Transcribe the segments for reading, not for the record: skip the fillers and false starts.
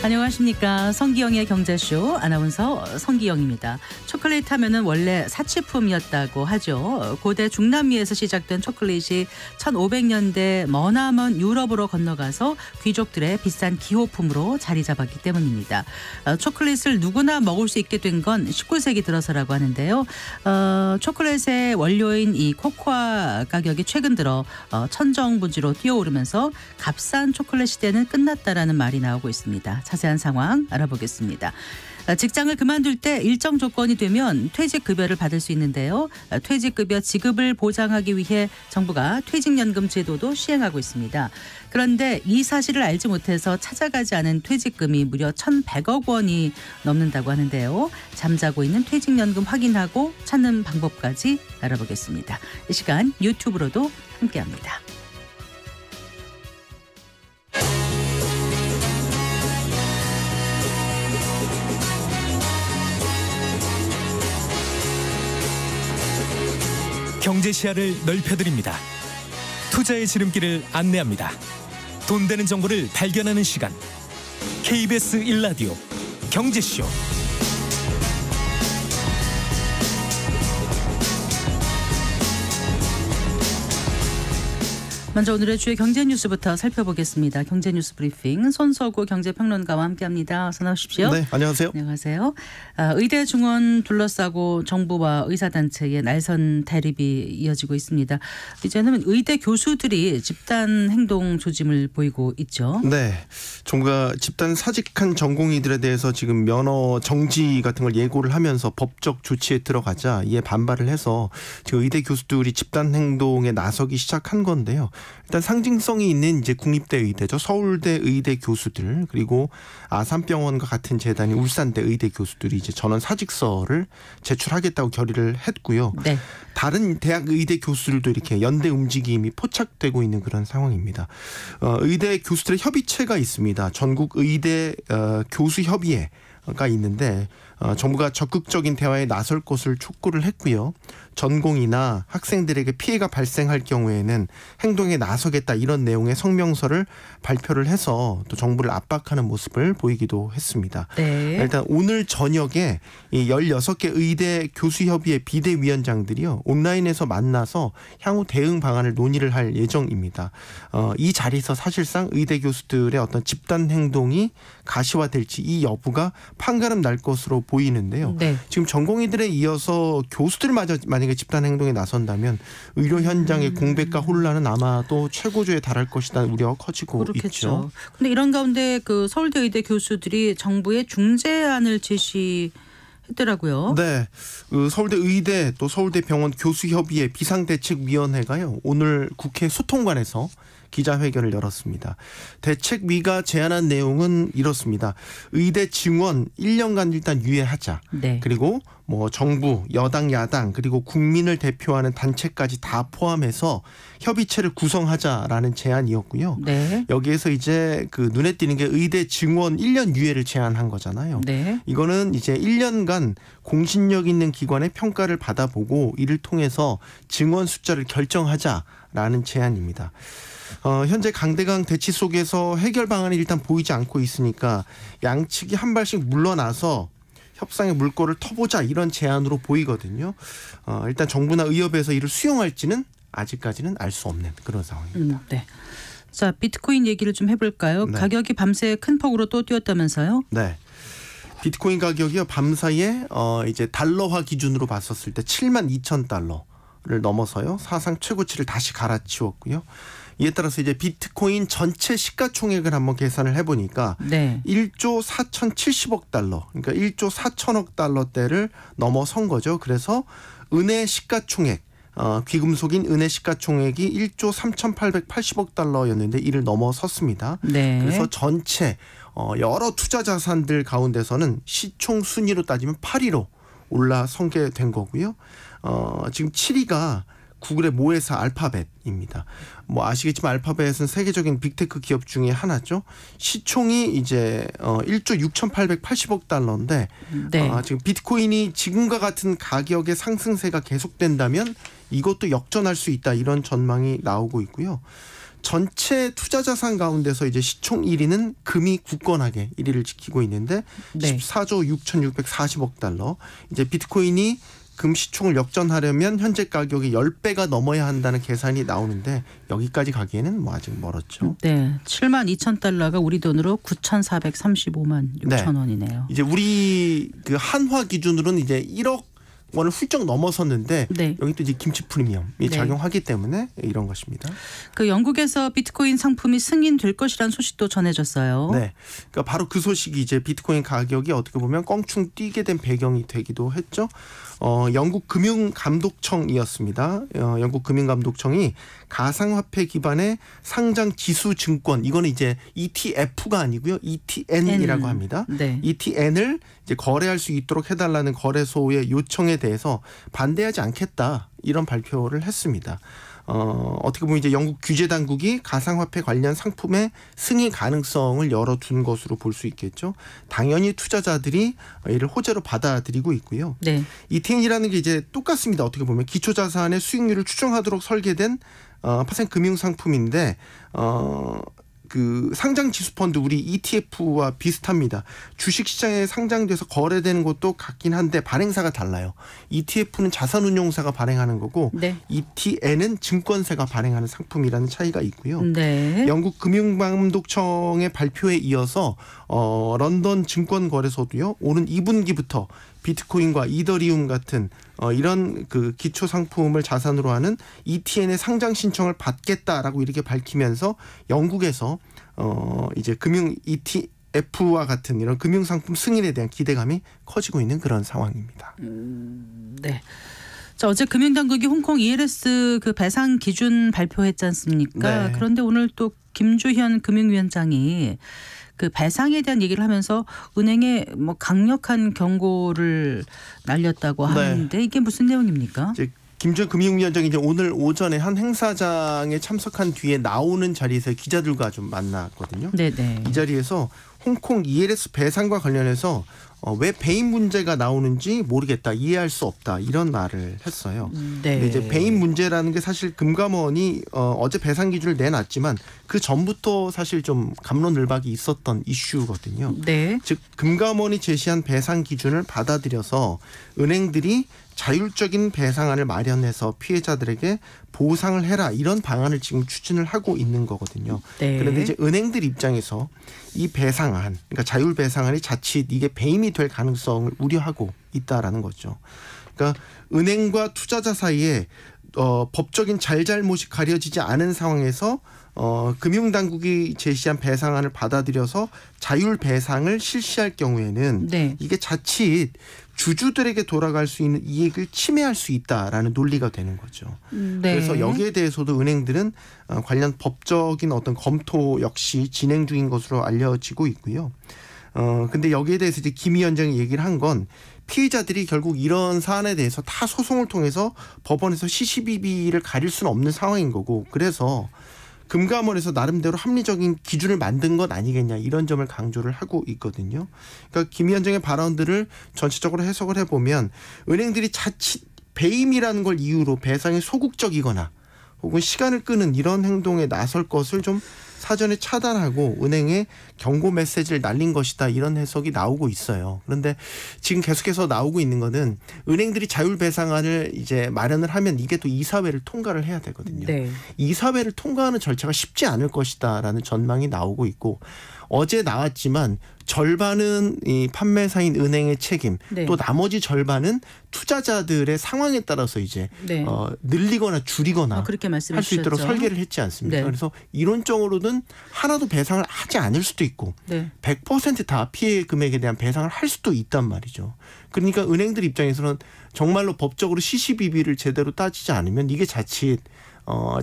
안녕하십니까. 성기영의 경제쇼 아나운서 성기영입니다. 초콜릿 하면은 원래 사치품이었다고 하죠. 고대 중남미에서 시작된 초콜릿이 1500년대 머나먼 유럽으로 건너가서 귀족들의 비싼 기호품으로 자리 잡았기 때문입니다. 초콜릿을 누구나 먹을 수 있게 된 건 19세기 들어서라고 하는데요. 초콜릿의 원료인 이 코코아 가격이 최근 들어 천정부지로 뛰어오르면서 값싼 초콜릿 시대는 끝났다라는 말이 나오고 있습니다. 자세한 상황 알아보겠습니다. 직장을 그만둘 때 일정 조건이 되면 퇴직급여를 받을 수 있는데요. 퇴직급여 지급을 보장하기 위해 정부가 퇴직연금 제도도 시행하고 있습니다. 그런데 이 사실을 알지 못해서 찾아가지 않은 퇴직금이 무려 1,100억 원이 넘는다고 하는데요. 잠자고 있는 퇴직연금 확인하고 찾는 방법까지 알아보겠습니다. 이 시간 유튜브로도 함께합니다. 경제 시야를 넓혀드립니다. 투자의 지름길을 안내합니다. 돈 되는 정보를 발견하는 시간. KBS 1라디오 경제쇼. 먼저 오늘의 주요 경제 뉴스부터 살펴보겠습니다. 경제 뉴스 브리핑 손석구 경제평론가와 함께합니다. 어서 나오십시오. 네, 안녕하세요. 안녕하세요. 의대 중원 둘러싸고 정부와 의사단체의 날선 대립이 이어지고 있습니다. 이제는 의대 교수들이 집단 행동 조짐을 보이고 있죠. 네, 정부가 집단 사직한 전공의들에 대해서 지금 면허 정지 같은 걸 예고를 하면서 법적 조치에 들어가자 이에 반발을 해서 지금 의대 교수들이 집단 행동에 나서기 시작한 건데요. 일단 상징성이 있는 이제 국립대 의대죠. 서울대 의대 교수들 그리고 아산병원과 같은 재단인 울산대 의대 교수들이 이제 전원 사직서를 제출하겠다고 결의를 했고요. 네. 다른 대학 의대 교수들도 이렇게 연대 움직임이 포착되고 있는 그런 상황입니다. 의대 교수들의 협의체가 있습니다. 전국 의대 교수협의회가 있는데 정부가 적극적인 대화에 나설 것을 촉구를 했고요. 전공이나 학생들에게 피해가 발생할 경우에는 행동에 나서겠다 이런 내용의 성명서를 발표를 해서 또 정부를 압박하는 모습을 보이기도 했습니다. 네. 일단 오늘 저녁에 이 16개 의대 교수협의회 비대위원장들이요 온라인에서 만나서 향후 대응 방안을 논의를 할 예정입니다. 이 자리에서 사실상 의대 교수들의 어떤 집단 행동이 가시화될지 이 여부가 판가름 날 것으로 보이는데요. 네. 지금 전공의들에 이어서 교수들마저 만약에 집단 행동에 나선다면 의료 현장의 공백과 혼란은 아마도 최고조에 달할 것이라는 우려가 커지고 그렇겠죠. 있죠. 그런데 이런 가운데 그 서울대 의대 교수들이 정부에 중재안을 제시했더라고요. 네, 서울대 의대 또 서울대병원 교수협의회 비상대책위원회가요 오늘 국회 소통관에서 기자회견을 열었습니다. 대책위가 제안한 내용은 이렇습니다. 의대 증원 1년간 일단 유예하자. 네. 그리고 뭐 정부, 여당, 야당 그리고 국민을 대표하는 단체까지 다 포함해서 협의체를 구성하자라는 제안이었고요. 네. 여기에서 이제 그 눈에 띄는 게 의대 증원 1년 유예를 제안한 거잖아요. 네. 이거는 이제 1년간 공신력 있는 기관의 평가를 받아보고 이를 통해서 증원 숫자를 결정하자라는 제안입니다. 현재 강대강 대치 속에서 해결 방안이 일단 보이지 않고 있으니까 양측이 한 발씩 물러나서 협상의 물꼬를 터보자 이런 제안으로 보이거든요. 일단 정부나 의협에서 이를 수용할지는 아직까지는 알 수 없는 그런 상황입니다. 네. 자, 비트코인 얘기를 좀 해볼까요? 네. 가격이 밤새 큰 폭으로 또 뛰었다면서요? 네. 비트코인 가격이요 밤사이에 이제 달러화 기준으로 봤었을 때 72,000달러를 넘어서요 사상 최고치를 다시 갈아치웠고요. 이에 따라서 이제 비트코인 전체 시가총액을 한번 계산을 해보니까 네. 1조 4,070억 달러, 그러니까 1조 4천억 달러대를 넘어선 거죠. 그래서 은의 시가총액, 귀금속인 은의 시가총액이 1조 3,880억 달러였는데 이를 넘어섰습니다. 네. 그래서 전체 여러 투자 자산들 가운데서는 시총 순위로 따지면 8위로 올라서게 된 거고요. 지금 7위가 구글의 모회사 알파벳입니다. 뭐 아시겠지만 알파벳은 세계적인 빅테크 기업 중에 하나죠. 시총이 이제 1조 6,880억 달러인데 네. 지금 비트코인이 지금과 같은 가격의 상승세가 계속된다면 이것도 역전할 수 있다 이런 전망이 나오고 있고요. 전체 투자 자산 가운데서 이제 시총 1위는 금이 굳건하게 1위를 지키고 있는데 네. 14조 6,640억 달러. 이제 비트코인이 금 시총을 역전하려면 현재 가격이 10배가 넘어야 한다는 계산이 나오는데 여기까지 가기에는 뭐 아직 멀었죠. 네, 72,000달러가 우리 돈으로 9,435만 6천 원이네요. 이제 우리 그 한화 기준으로는 이제 1억 원을 훌쩍 넘어섰는데 네. 여기 또 이제 김치 프리미엄이 네. 작용하기 때문에 이런 것입니다. 그 영국에서 비트코인 상품이 승인될 것이라는 소식도 전해졌어요. 네, 그러니까 바로 그 소식이 이제 비트코인 가격이 어떻게 보면 껑충 뛰게 된 배경이 되기도 했죠. 영국 금융감독청이었습니다. 영국 금융감독청이 가상화폐 기반의 상장 지수 증권, 이거는 이제 ETF가 아니고요, ETN이라고 합니다. 네. ETN을 이제 거래할 수 있도록 해달라는 거래소의 요청에 대해서 반대하지 않겠다, 이런 발표를 했습니다. 어떻게 보면 이제 영국 규제 당국이 가상화폐 관련 상품의 승인 가능성을 열어둔 것으로 볼 수 있겠죠. 당연히 투자자들이 이를 호재로 받아들이고 있고요. 네. ETN이라는 게 이제 똑같습니다. 어떻게 보면 기초자산의 수익률을 추정하도록 설계된 파생 금융 상품인데 그 상장 지수 펀드, 우리 ETF와 비슷합니다. 주식 시장에 상장돼서 거래되는 것도 같긴 한데 발행사가 달라요. ETF는 자산운용사가 발행하는 거고 네. ETN은 증권사가 발행하는 상품이라는 차이가 있고요. 네. 영국 금융감독청의 발표에 이어서 런던 증권거래소도요, 오는 2분기부터 비트코인과 이더리움 같은 이런 그 기초 상품을 자산으로 하는 ETN의 상장 신청을 받겠다라고 이렇게 밝히면서 영국에서 이제 금융 ETF와 같은 이런 금융 상품 승인에 대한 기대감이 커지고 있는 그런 상황입니다. 네. 자, 어제 금융당국이 홍콩 ELS 그 배상 기준 발표했지 않습니까? 네. 그런데 오늘 또 김주현 금융위원장이 그 배상에 대한 얘기를 하면서 은행에 뭐 강력한 경고를 날렸다고 하는데 이게 무슨 내용입니까? 이제 김주현 금융위원장이 이제 오늘 오전에 한 행사장에 참석한 뒤에 나오는 자리에서 기자들과 좀 만났거든요. 네네. 이 자리에서 홍콩 ELS 배상과 관련해서 왜 배임 문제가 나오는지 모르겠다, 이해할 수 없다, 이런 말을 했어요. 네. 근데 이제 배임 문제라는 게 사실 금감원이 어제 배상 기준을 내놨지만 그 전부터 사실 좀 갑론을박이 있었던 이슈거든요. 네. 즉 금감원이 제시한 배상 기준을 받아들여서 은행들이 자율적인 배상안을 마련해서 피해자들에게 보상을 해라, 이런 방안을 지금 추진을 하고 있는 거거든요. 네. 그런데 이제 은행들 입장에서 이 배상안, 그러니까 자율 배상안이 자칫 이게 배임이 될 가능성을 우려하고 있다라는 거죠. 그러니까 은행과 투자자 사이에 법적인 잘잘못이 가려지지 않은 상황에서 금융당국이 제시한 배상안을 받아들여서 자율 배상을 실시할 경우에는 네. 이게 자칫 주주들에게 돌아갈 수 있는 이익을 침해할 수 있다라는 논리가 되는 거죠. 네. 그래서 여기에 대해서도 은행들은 관련 법적인 어떤 검토 역시 진행 중인 것으로 알려지고 있고요. 근데 여기에 대해서 이제 김 위원장이 얘기를 한 건 피해자들이 결국 이런 사안에 대해서 다 소송을 통해서 법원에서 시시비비를 가릴 수는 없는 상황인 거고, 그래서 금감원에서 나름대로 합리적인 기준을 만든 것 아니겠냐, 이런 점을 강조를 하고 있거든요. 그러니까 김 위원장의 발언들을 전체적으로 해석을 해보면 은행들이 자칫 배임이라는 걸 이유로 배상에 소극적이거나 혹은 시간을 끄는 이런 행동에 나설 것을 좀 사전에 차단하고 은행에 경고 메시지를 날린 것이다, 이런 해석이 나오고 있어요. 그런데 지금 계속해서 나오고 있는 거는 은행들이 자율 배상안을 이제 마련을 하면 이게 또 이사회를 통과를 해야 되거든요. 네. 이사회를 통과하는 절차가 쉽지 않을 것이다라는 전망이 나오고 있고, 어제 나왔지만 절반은 이 판매사인 은행의 책임, 네. 또 나머지 절반은 투자자들의 상황에 따라서 이제 네. 늘리거나 줄이거나 그렇게 할 수 말씀해 있도록 주셨죠. 설계를 했지 않습니까? 네. 그래서 이론적으로는 하나도 배상을 하지 않을 수도 있고 네. 100% 다 피해 금액에 대한 배상을 할 수도 있단 말이죠. 그러니까 은행들 입장에서는 정말로 법적으로 시시비비를 제대로 따지지 않으면 이게 자칫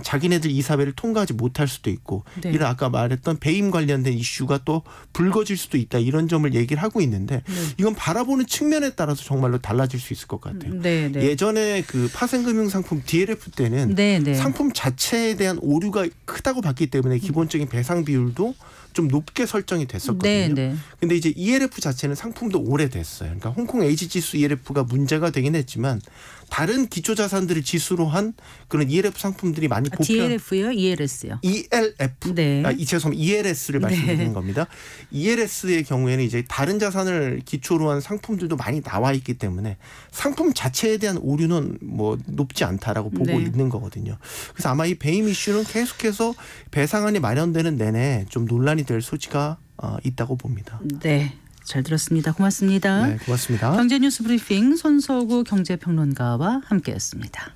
자기네들 이사회를 통과하지 못할 수도 있고, 네. 이런 아까 말했던 배임 관련된 이슈가 또 불거질 수도 있다, 이런 점을 얘기를 하고 있는데 네. 이건 바라보는 측면에 따라서 정말로 달라질 수 있을 것 같아요. 네. 네. 예전에 그 파생금융 상품 DLF 때는 네. 네. 상품 자체에 대한 오류가 크다고 봤기 때문에 기본적인 배상 비율도 좀 높게 설정이 됐었거든요. 네. 근데 이제 ELF 자체는 상품도 오래됐어요. 그러니까 홍콩 H 지수 ELF가 문제가 되긴 했지만 다른 기초 자산들을 지수로 한 그런 ELF 상품들이 많이 보편. DLF요, ELS요. ELF. 네. 죄송합니다. ELS를 말씀드리는 겁니다. ELS의 경우에는 이제 다른 자산을 기초로 한 상품들도 많이 나와 있기 때문에 상품 자체에 대한 오류는 뭐 높지 않다라고 보고 있는 거거든요. 그래서 아마 이 배임 이슈는 계속해서 배상안이 마련되는 내내 좀 논란이 될 소지가 있다고 봅니다. 네. 잘 들었습니다. 고맙습니다. 네, 고맙습니다. 경제뉴스 브리핑 손석우 경제평론가와 함께했습니다.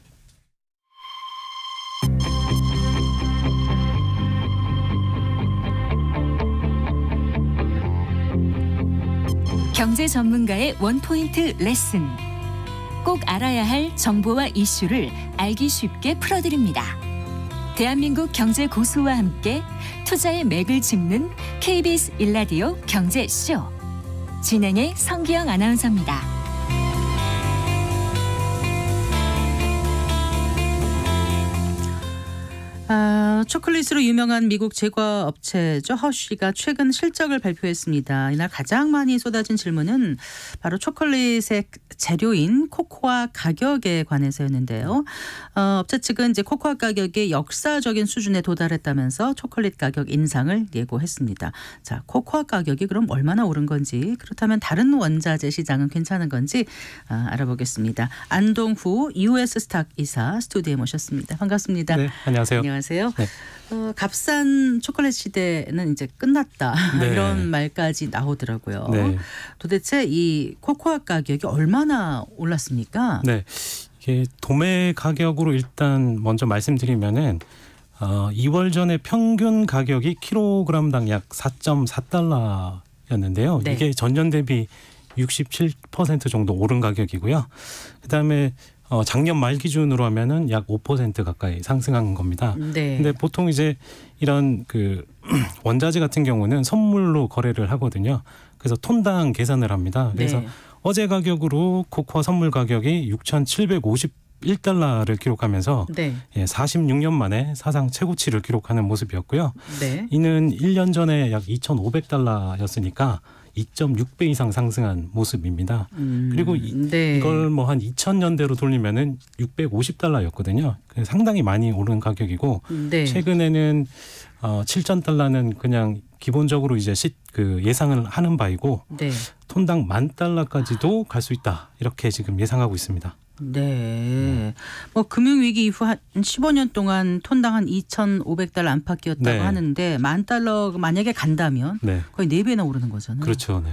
경제 전문가의 원포인트 레슨. 꼭 알아야 할 정보와 이슈를 알기 쉽게 풀어드립니다. 대한민국 경제 고수와 함께 투자의 맥을 짚는 KBS 1라디오 경제쇼. 진행의 성기영 아나운서입니다. 초콜릿으로 유명한 미국 제과 업체죠. 허쉬가 최근 실적을 발표했습니다. 이날 가장 많이 쏟아진 질문은 바로 초콜릿의 재료인 코코아 가격에 관해서였는데요. 업체 측은 이제 코코아 가격이 역사적인 수준에 도달했다면서 초콜릿 가격 인상을 예고했습니다. 자, 코코아 가격이 그럼 얼마나 오른 건지, 그렇다면 다른 원자재 시장은 괜찮은 건지 알아보겠습니다. 안동후 US 스탁 이사 스튜디오에 모셨습니다. 반갑습니다. 네, 안녕하세요. 안녕하세요. 네. 값싼 초콜릿 시대는 이제 끝났다. 네. 이런 말까지 나오더라고요. 네. 도대체 이 코코아 가격이 얼마나 올랐습니까? 네, 이게 도매 가격으로 일단 먼저 말씀드리면은 2월 전에 평균 가격이 킬로그램당 약 4.4달러였는데요. 네. 이게 전년 대비 67% 정도 오른 가격이고요. 그다음에 작년 말 기준으로 하면은 약 5% 가까이 상승한 겁니다. 네. 근데 보통 이제 이런 그 원자재 같은 경우는 선물로 거래를 하거든요. 그래서 톤당 계산을 합니다. 그래서 네. 어제 가격으로 코코아 선물 가격이 6,751달러를 기록하면서 네. 46년 만에 사상 최고치를 기록하는 모습이었고요. 네. 이는 1년 전에 약 2,500달러였으니까 2.6배 이상 상승한 모습입니다. 그리고 네. 이걸 뭐 한 2000년대로 돌리면은 650달러였거든요. 상당히 많이 오른 가격이고 네. 최근에는 7,000달러는 그냥 기본적으로 이제 예상을 하는 바이고 네. 톤당 10,000달러까지도 갈 수 있다. 이렇게 지금 예상하고 있습니다. 네. 뭐 금융위기 이후 한 15년 동안 톤당 한 2,500달러 안팎이었다고 네. 하는데 10,000달러 만약에 간다면 네. 거의 4배나 오르는 거잖아요. 그렇죠. 네.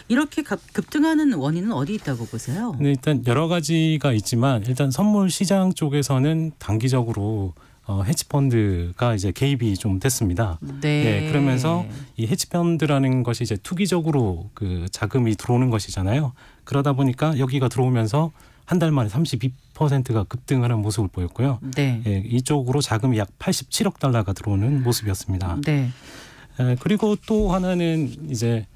이렇게 급등하는 원인은 어디 있다고 보세요? 네, 일단 여러 가지가 있지만 일단 선물 시장 쪽에서는 단기적으로 헤지펀드가 이제 개입이 좀 됐습니다. 네. 그러면서 이 헤지펀드라는 것이 이제 투기적으로 그 자금이 들어오는 것이잖아요. 그러다 보니까 여기가 들어오면서 한 달 만에 32%가 급등하는 모습을 보였고요. 네. 이쪽으로 자금이 약 87억 달러가 들어오는 모습이었습니다. 네. 그리고 또 하나는 이제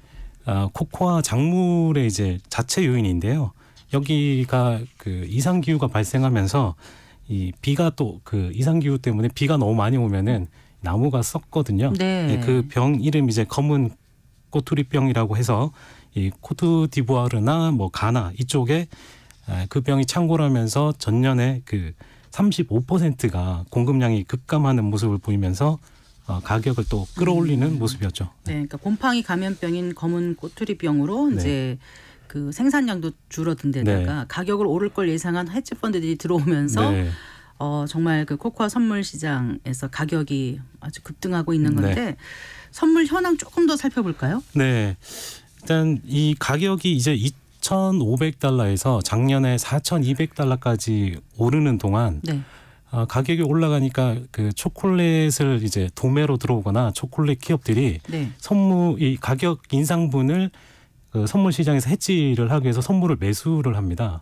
코코아 작물의 이제 자체 요인인데요. 여기가 그 이상 기후가 발생하면서 이 비가 또 그 이상 기후 때문에 비가 너무 많이 오면은 나무가 썩거든요. 네. 그 병 이름 이제 검은 꼬투리병이라고 해서 이 코트디부아르나 뭐 가나 이쪽에 그 병이 창궐하면서 전년에 그 35%가 공급량이 급감하는 모습을 보이면서 가격을 또 끌어올리는 모습이었죠. 네, 그러니까 곰팡이 감염병인 검은 꼬투리병으로 네. 이제 그 생산량도 줄어든 데다가 네. 가격을 오를 걸 예상한 헤지펀드들이 들어오면서 네. 정말 그 코코아 선물 시장에서 가격이 아주 급등하고 있는 건데 네. 선물 현황 조금 더 살펴볼까요? 네, 일단 이 가격이 이제 2,500달러에서 작년에 4,200달러까지 오르는 동안 네. 가격이 올라가니까 그 초콜릿을 이제 도매로 들어오거나 초콜릿 기업들이 네. 이 가격 인상분을 그 선물 시장에서 해지를 하기 위해서 선물을 매수를 합니다.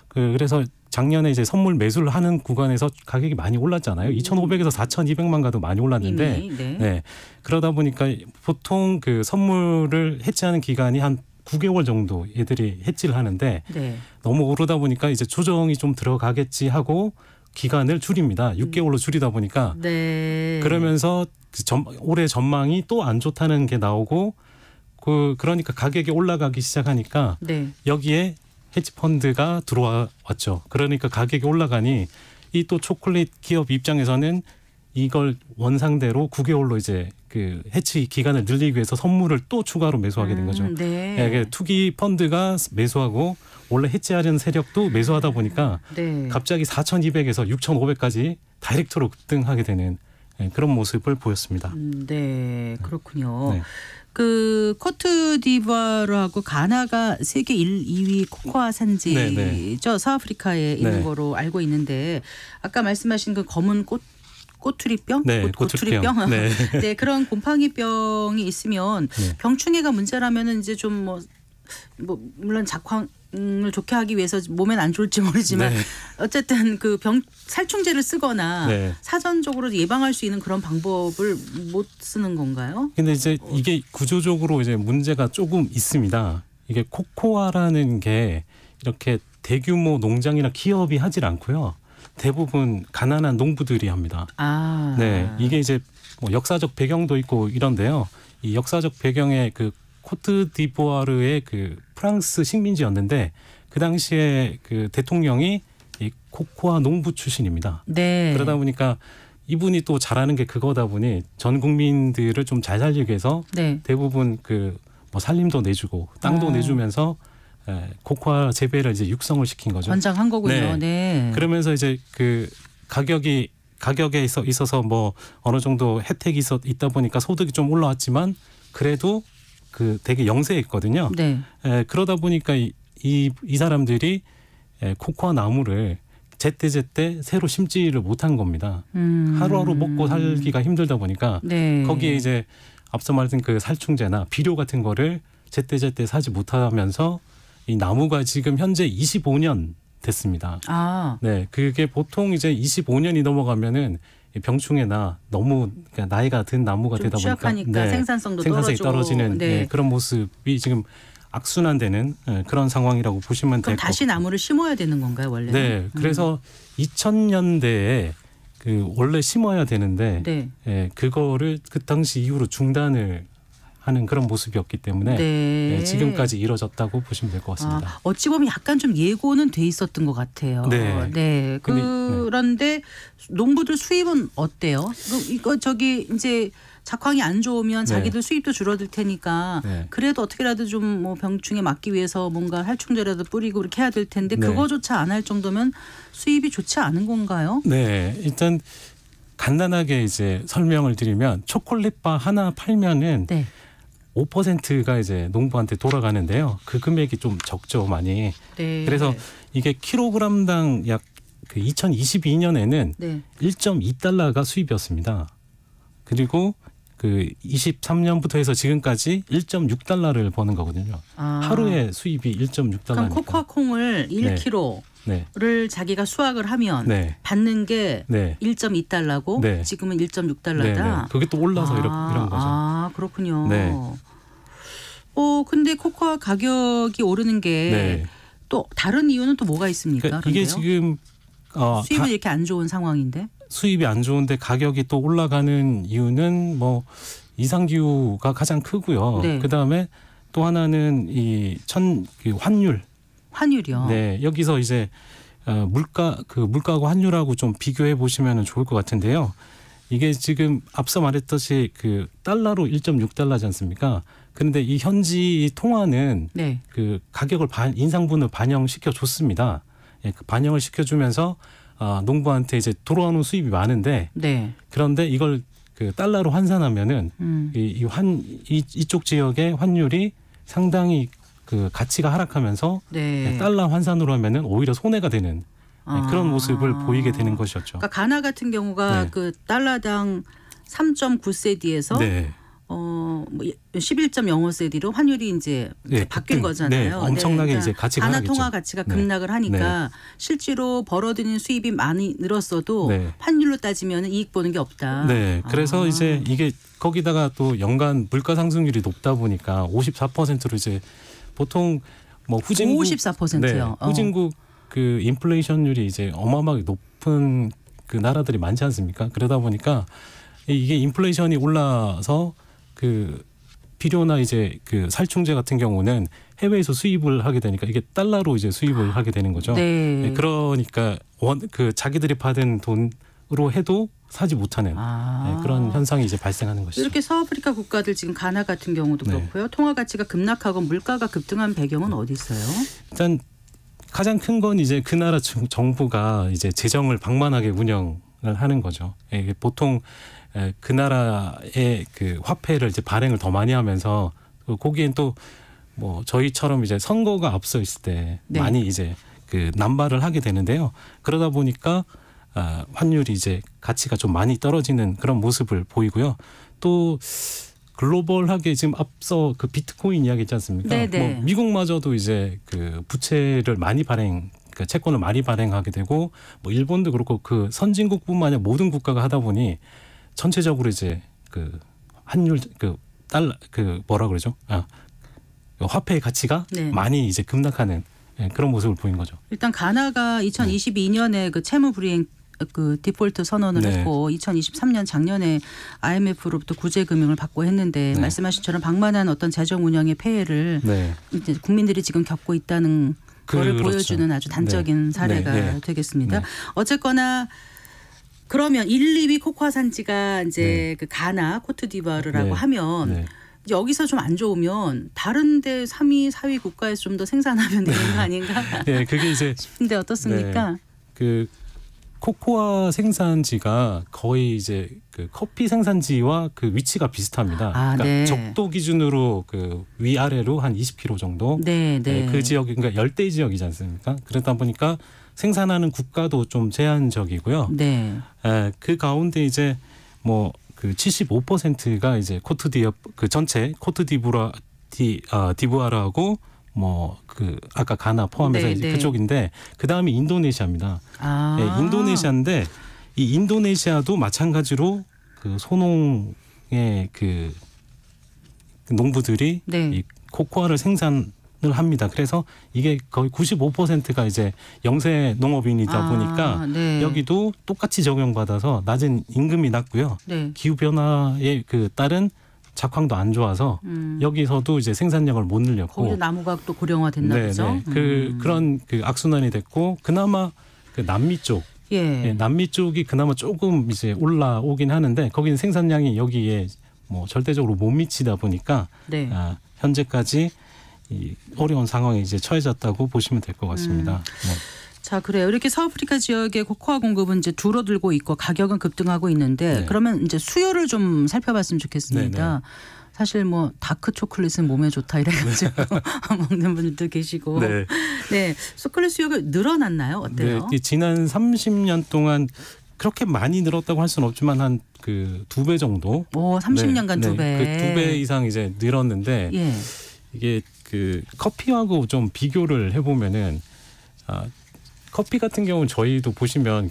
그래서 작년에 이제 선물 매수를 하는 구간에서 가격이 많이 올랐잖아요. 2,500에서 4,200만 가도 많이 올랐는데, 이미, 네. 네. 그러다 보니까 보통 그 선물을 해지하는 기간이 한 9개월 정도 얘들이 해지를 하는데 네. 너무 오르다 보니까 이제 조정이 좀 들어가겠지 하고 기간을 줄입니다. 6개월로 줄이다 보니까 네. 그러면서 올해 전망이 또 안 좋다는 게 나오고 그러니까 가격이 올라가기 시작하니까 네. 여기에 헤지 펀드가 들어왔죠. 그러니까 가격이 올라가니 이 또 초콜릿 기업 입장에서는 이걸 원상대로 9개월로 이제 그 해치 기간을 늘리기 위해서 선물을 또 추가로 매수하게 된 거죠. 네. 투기 펀드가 매수하고 원래 해치하려는 세력도 매수하다 보니까 네. 갑자기 4,200에서 6,500까지 다이렉트로 급등하게 되는 그런 모습을 보였습니다. 네, 그렇군요. 네. 그 코트디부아르하고 가나가 세계 1, 2위 코코아 산지죠. 네, 서아프리카에 있는 네. 거로 알고 있는데 아까 말씀하신 그 검은 꼬투리병? 네, 꼬투리병. 네. 네, 그런 곰팡이병이 있으면 네. 병충해가 문제라면은 이제 좀 뭐 물론 작황을 좋게 하기 위해서 몸엔 안 좋을지 모르지만 네. 어쨌든 그 살충제를 쓰거나 네. 사전적으로 예방할 수 있는 그런 방법을 못 쓰는 건가요? 근데 이제 이게 구조적으로 이제 문제가 조금 있습니다. 이게 코코아라는 게 이렇게 대규모 농장이나 기업이 하질 않고요. 대부분 가난한 농부들이 합니다. 아. 네, 이게 이제 뭐 역사적 배경도 있고 이런데요. 이 역사적 배경에 그 코트디부아르의 그 프랑스 식민지였는데 그 당시에 그 대통령이 이 코코아 농부 출신입니다. 네. 그러다 보니까 이분이 또 잘하는 게 그거다 보니 전 국민들을 좀 잘 살리기 위해서 네. 대부분 그 뭐 살림도 내주고 땅도 내주면서 코코아 재배를 이제 육성을 시킨 거죠. 권장한 거군요. 네. 네. 그러면서 이제 그 가격에 있어서 뭐 어느 정도 혜택이 있다 보니까 소득이 좀 올라왔지만 그래도 그 되게 영세했거든요. 네. 그러다 보니까 이 사람들이 코코아 나무를 제때제때 새로 심지를 못한 겁니다. 하루하루 먹고 살기가 힘들다 보니까 네. 거기에 이제 앞서 말했던 그 살충제나 비료 같은 거를 제때제때 사지 못하면서 이 나무가 지금 현재 25년 됐습니다. 아. 네, 그게 보통 이제 25년이 넘어가면은 병충해나 너무 그러니까 나이가 든 나무가 좀 되다 보니까 취약하니까 생산성도 생산성이 떨어지고. 떨어지는 네. 그런 모습이 지금 악순환되는 그런 상황이라고 보시면 그럼 될 것 다시 같고. 나무를 심어야 되는 건가요, 원래? 네, 그래서 2000년대에 그 원래 심어야 되는데 네. 그거를 그 당시 이후로 중단을 하는 그런 모습이었기 때문에 네. 지금까지 이뤄졌다고 보시면 될 것 같습니다. 아, 어찌 보면 약간 좀 예고는 돼 있었던 것 같아요. 네. 네. 그런데 농부들 수입은 어때요? 이거 저기 이제 작황이 안 좋으면 네. 자기들 수입도 줄어들 테니까 네. 그래도 어떻게라도 좀 뭐 병충해 막기 위해서 뭔가 살충제라도 뿌리고 그렇게 해야 될 텐데 네. 그거조차 안 할 정도면 수입이 좋지 않은 건가요? 네, 일단 간단하게 이제 설명을 드리면 초콜릿바 하나 팔면은 네. 5%가 이제 농부한테 돌아가는데요. 그 금액이 좀 적죠, 많이. 네. 그래서 이게 킬로그램당 약 그 2022년에는 네. 1.2달러가 수입이었습니다. 그리고 그 23년부터 해서 지금까지 1.6달러를 버는 거거든요. 아. 하루에 수입이 1.6달러니까. 그럼 코코아 콩을 1kg를 네. 자기가 수확을 하면 네. 받는 게 네. 1.2달러고 네. 지금은 1.6달러다. 네, 네. 그게 또 올라서 이런 거죠. 아, 그렇군요. 네. 근데 코코아 가격이 오르는 게 또 네. 다른 이유는 또 뭐가 있습니까? 그러니까 이게 지금 수입은 이렇게 안 좋은 상황인데. 수입이 안 좋은데 가격이 또 올라가는 이유는 뭐 이상기후가 가장 크고요. 네. 그다음에 또 하나는 그 환율. 환율이요. 네, 여기서 이제 물가하고 환율하고 좀 비교해 보시면 좋을 것 같은데요. 이게 지금 앞서 말했듯이 그 달러로 1.6달러지 않습니까? 그런데 이 현지 통화는 네. 그 가격을 인상분을 반영시켜 줬습니다. 그 반영을 시켜주면서 농부한테 이제 들어오는 수입이 많은데 네. 그런데 이걸 그 달러로 환산하면은 이쪽 지역의 환율이 상당히 그 가치가 하락하면서 네. 달러 환산으로 하면은 오히려 손해가 되는 그런 모습을 보이게 되는 것이었죠. 그러니까 가나 같은 경우가 네. 그 달러당 3.9세디에서 네. 뭐 11.05세디로 환율이 이제 네, 바뀐 급등. 거잖아요. 네, 엄청나게 그러니까 이제 가치가 가나 하락했죠. 통화 가치가 네. 급락을 하니까 실제로 벌어들이는 수입이 많이 늘었어도 네. 환율로 따지면 이익 보는 게 없다. 네, 그래서 이제 이게 거기다가 또 연간 물가 상승률이 높다 보니까 54%로 이제 보통 뭐 후진국 54%요. 네, 후진국 그 인플레이션율이 이제 어마어마하게 높은 그 나라들이 많지 않습니까? 그러다 보니까 이게 인플레이션이 올라서 그 비료나 이제 그 살충제 같은 경우는 해외에서 수입을 하게 되니까 이게 달러로 이제 수입을 하게 되는 거죠. 네. 그러니까 그 자기들이 받은 돈으로 해도 사지 못하는 그런 현상이 이제 발생하는 것이죠. 이렇게 서아프리카 국가들 지금 가나 같은 경우도 그렇고요. 통화 가치가 급락하고 물가가 급등한 배경은 어디 있어요? 일단 가장 큰 건 이제 그 나라 정부가 이제 재정을 방만하게 운영을 하는 거죠. 이게 보통 그 나라의 그 화폐를 이제 발행을 더 많이 하면서 거기엔 또 뭐 저희처럼 이제 선거가 앞서 있을 때 네. 많이 이제 그 남발을 하게 되는데요. 그러다 보니까 환율이 이제 가치가 좀 많이 떨어지는 그런 모습을 보이고요. 또 글로벌하게 지금 앞서 그 비트코인 이야기 있지 않습니까? 네네. 뭐 미국마저도 이제 그 부채를 많이 그러니까 채권을 많이 발행하게 되고 뭐 일본도 그렇고 그 선진국뿐만 아니라 모든 국가가 하다 보니 전체적으로 이제 그 환율 그 달러 그 뭐라 그러죠? 화폐의 가치가 네. 많이 이제 급락하는 그런 모습을 보인 거죠. 일단 가나가 2022년에 그 채무 불이행 그 디폴트 선언을 네. 했고 2023년 작년에 IMF로부터 구제 금융을 받고 했는데 네. 말씀하신처럼 방만한 어떤 재정 운영의 폐해를 네. 이제 국민들이 지금 겪고 있다는 거를 그렇죠. 보여주는 아주 단적인 네. 사례가 네. 되겠습니다. 네. 어쨌거나 그러면 1, 2위 코코아 산지가 이제 그 가나, 코트디부아르라고 네. 하면 네. 여기서 좀 안 좋으면 다른데 3위, 4위 국가에서 좀 더 생산하면 되는 거 아닌가? 네, 그게 이제 근데 어떻습니까? 그 코코아 생산지가 거의 이제 그 커피 생산지와 그 위치가 비슷합니다. 그러니까 네. 적도 기준으로 그 위아래로 한 20km 정도. 네, 네. 그 지역이 그러니까 열대 지역이지 않습니까? 그러다 보니까 생산하는 국가도 좀 제한적이고요. 네. 그 가운데 이제 뭐 그 75%가 이제 그 전체 디부아르하고 뭐 그 아까 가나 포함해서 네, 이제 네. 그쪽인데 그 다음이 인도네시아입니다. 아. 네, 인도네시아인데 이 인도네시아도 마찬가지로 그 소농의 그 농부들이 네. 이 코코아를 생산을 합니다. 그래서 이게 거의 95%가 이제 영세 농업인이다 보니까 네. 여기도 똑같이 적용받아서 낮은 임금이 낮고요. 네. 기후 변화에 그 따른 작황도 안 좋아서 여기서도 이제 생산량을 못 늘렸고 거기도 나무가 또 고령화됐나 보죠. 그런 그 악순환이 됐고 그나마 그 남미 쪽 예. 남미 쪽이 그나마 조금 이제 올라오긴 하는데 거기는 생산량이 여기에 뭐 절대적으로 못 미치다 보니까 네. 현재까지 이 어려운 상황에 이제 처해졌다고 보시면 될 것 같습니다. 네. 자, 그래요. 이렇게 서아프리카 지역의 코코아 공급은 이제 줄어들고 있고 가격은 급등하고 있는데 네. 그러면 이제 수요를 좀 살펴봤으면 좋겠습니다. 네, 사실 뭐 다크 초콜릿은 몸에 좋다 이래가지고 먹는 분들도 계시고, 네. 네, 초콜릿 수요가 늘어났나요? 어때요? 네, 지난 30년 동안 그렇게 많이 늘었다고 할 수는 없지만 한 그 2배 정도. 오, 30년간 두 배. 그 2배 이상 이제 늘었는데 예. 이게 그 커피하고 좀 비교를 해보면은 커피 같은 경우는 저희도 보시면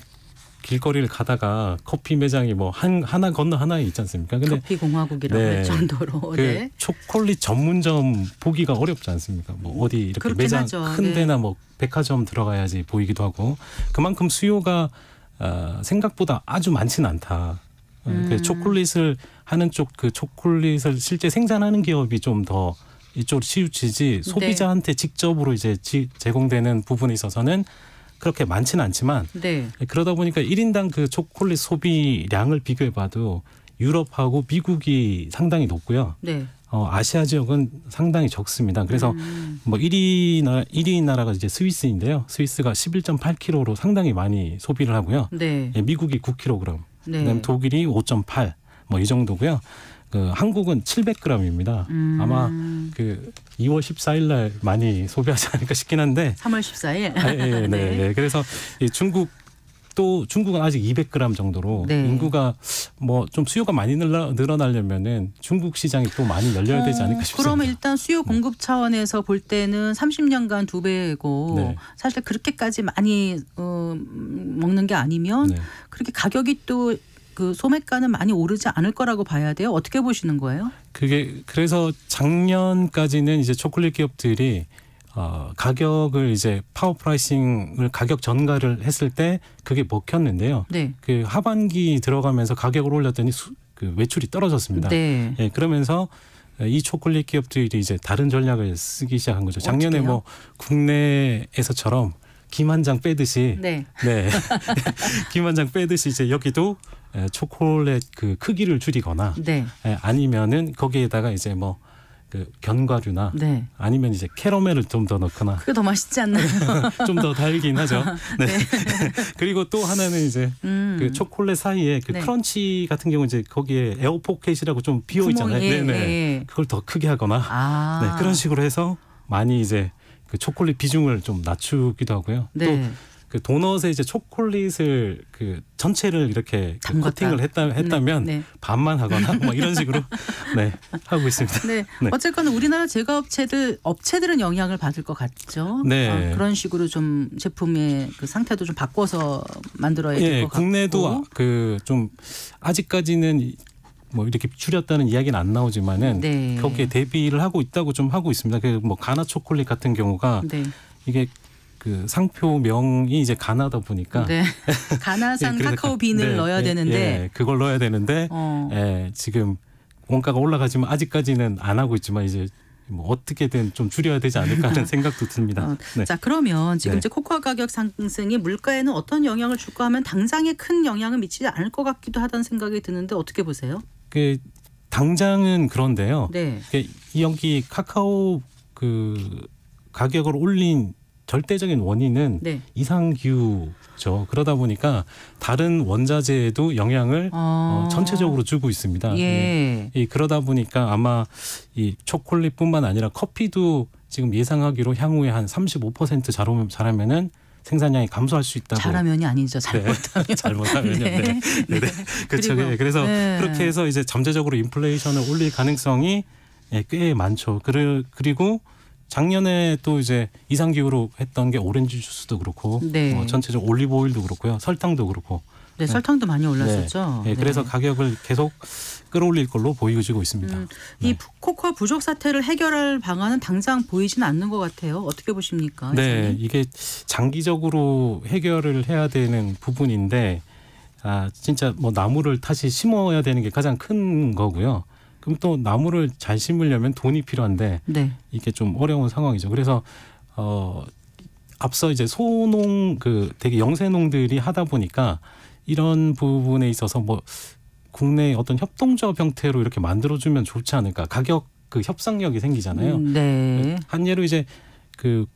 길거리를 가다가 커피 매장이 뭐 하나 건너 하나에 있지 않습니까? 근데 커피 공화국이라고 네. 할 정도로. 그 네. 초콜릿 전문점 보기가 어렵지 않습니까? 뭐 어디 이렇게 그렇긴 매장 하죠. 큰 네. 데나 뭐 백화점 들어가야지 보이기도 하고 그만큼 수요가 생각보다 아주 많지는 않다. 그 초콜릿을 하는 쪽 그 초콜릿을 실제 생산하는 기업이 좀 더 이쪽으로 치우치지 소비자한테 직접으로 이제 제공되는 부분에 있어서는 그렇게 많지는 않지만 네. 그러다 보니까 1인당 그 초콜릿 소비량을 비교해봐도 유럽하고 미국이 상당히 높고요. 네. 아시아 지역은 상당히 적습니다. 그래서 뭐 1위 나라가 이제 스위스인데요. 스위스가 11.8kg로 상당히 많이 소비를 하고요. 네. 미국이 9kg, 네. 그다음에 독일이 5.8, 뭐 이 정도고요. 그 한국은 700g입니다. 아마 그 2월 14일 날 많이 소비하지 않을까 싶긴 한데. 3월 14일. 네. 네. 그래서 이 중국은 아직 200g 정도로 네. 인구가 뭐 좀 수요가 많이 늘어나려면은 중국 시장이 또 많이 열려야 되지 않을까 싶습니다. 그러면 일단 수요 공급 차원에서 볼 때는 30년간 2배고 네. 사실 그렇게까지 많이 먹는 게 아니면 네. 그렇게 가격이 또 그 소매가는 많이 오르지 않을 거라고 봐야 돼요. 어떻게 보시는 거예요? 그게 그래서 작년까지는 이제 초콜릿 기업들이 가격을 이제 파워 프라이싱을 가격 전가를 했을 때 그게 먹혔는데요. 네. 그 하반기 들어가면서 가격을 올렸더니 그 매출이 떨어졌습니다. 네. 예, 그러면서 이 초콜릿 기업들이 이제 다른 전략을 쓰기 시작한 거죠. 작년에 어떻게요? 뭐 국내에서처럼 김 한 장 빼듯이 네. 네. 김 한 장 빼듯이 이제 여기도 초콜릿 그 크기를 줄이거나 네. 아니면은 거기에다가 이제 뭐 그 견과류나 네. 아니면 이제 캐러멜을 좀 더 넣거나 그게 더 맛있지 않나요? 좀 더 달긴 하죠. 네. 그리고 또 하나는 이제 그 초콜릿 사이에 그 네. 크런치 같은 경우 이제 거기에 에어 포켓이라고 좀 비어 있잖아요. 구멍이, 네네. 예. 그걸 더 크게 하거나 아. 네, 그런 식으로 해서 많이 이제 그 초콜릿 비중을 좀 낮추기도 하고요. 네. 또 그 도넛에 이제 초콜릿을 그 전체를 이렇게 그 담갔다. 코팅을 했다면 네. 반만 하거나 뭐 이런 식으로 네 하고 있습니다. 네. 네. 어쨌건 우리나라 업체들은 영향을 받을 것 같죠. 네. 그런 식으로 좀 제품의 그 상태도 좀 바꿔서 만들어야 될 예, 것 같고. 국내도 그 좀 아직까지는 뭐 이렇게 줄였다는 이야기는 안 나오지만은 네. 거기에 대비를 하고 있다고 좀 하고 있습니다. 그 뭐 가나 초콜릿 같은 경우가 네. 이게 그 상표명이 이제 가나다 보니까 네. 가나산 예, 그래서 카카오 빈을 네, 넣어야 예, 되는데 예, 그걸 넣어야 되는데 지금 원가가 올라가지만 아직까지는 안 하고 있지만 이제 뭐 어떻게든 좀 줄여야 되지 않을까 하는 생각도 듭니다. 네. 자, 그러면 지금 네. 이제 코코아 가격 상승이 물가에는 어떤 영향을 줄까 하면 당장에 큰 영향을 미치지 않을 것 같기도 하다는 생각이 드는데 어떻게 보세요? 그 당장은 그런데요. 네. 여기 카카오 그 가격을 올린 절대적인 원인은 네. 이상 기후죠. 그러다 보니까 다른 원자재에도 영향을 전체적으로 주고 있습니다. 예. 그러다 보니까 아마 이 초콜릿뿐만 아니라 커피도 지금 예상하기로 향후에 한 35% 잘하면은 생산량이 감소할 수 있다고. 잘하면이 아니죠. 잘못하면. 네. 잘못하면요. 네. 네. 네. 그렇죠. 그리고, 그래서 네. 그렇게 해서 이제 잠재적으로 인플레이션을 올릴 가능성이 꽤 많죠. 그리고 작년에 또 이제 이상 기후로 했던 게 오렌지 주스도 그렇고 네. 전체적으로 올리브 오일도 그렇고요. 설탕도 그렇고. 네, 설탕도 많이 올랐었죠. 네. 그래서 가격을 계속 끌어올릴 걸로 보여지고 있습니다. 이 코코아 부족 사태를 해결할 방안은 당장 보이지는 않는 것 같아요. 어떻게 보십니까? 네, 이사님? 이게 장기적으로 해결을 해야 되는 부분인데 진짜 뭐 나무를 다시 심어야 되는 게 가장 큰 거고요. 그럼 또 나무를 잘 심으려면 돈이 필요한데 네. 이게 좀 어려운 상황이죠. 그래서 앞서 이제 소농 되게 영세농들이 하다 보니까 이런 부분에 있어서 뭐 국내 어떤 협동조합 형태로 이렇게 만들어주면 좋지 않을까. 가격 그 협상력이 생기잖아요. 네. 한 예로 이제 그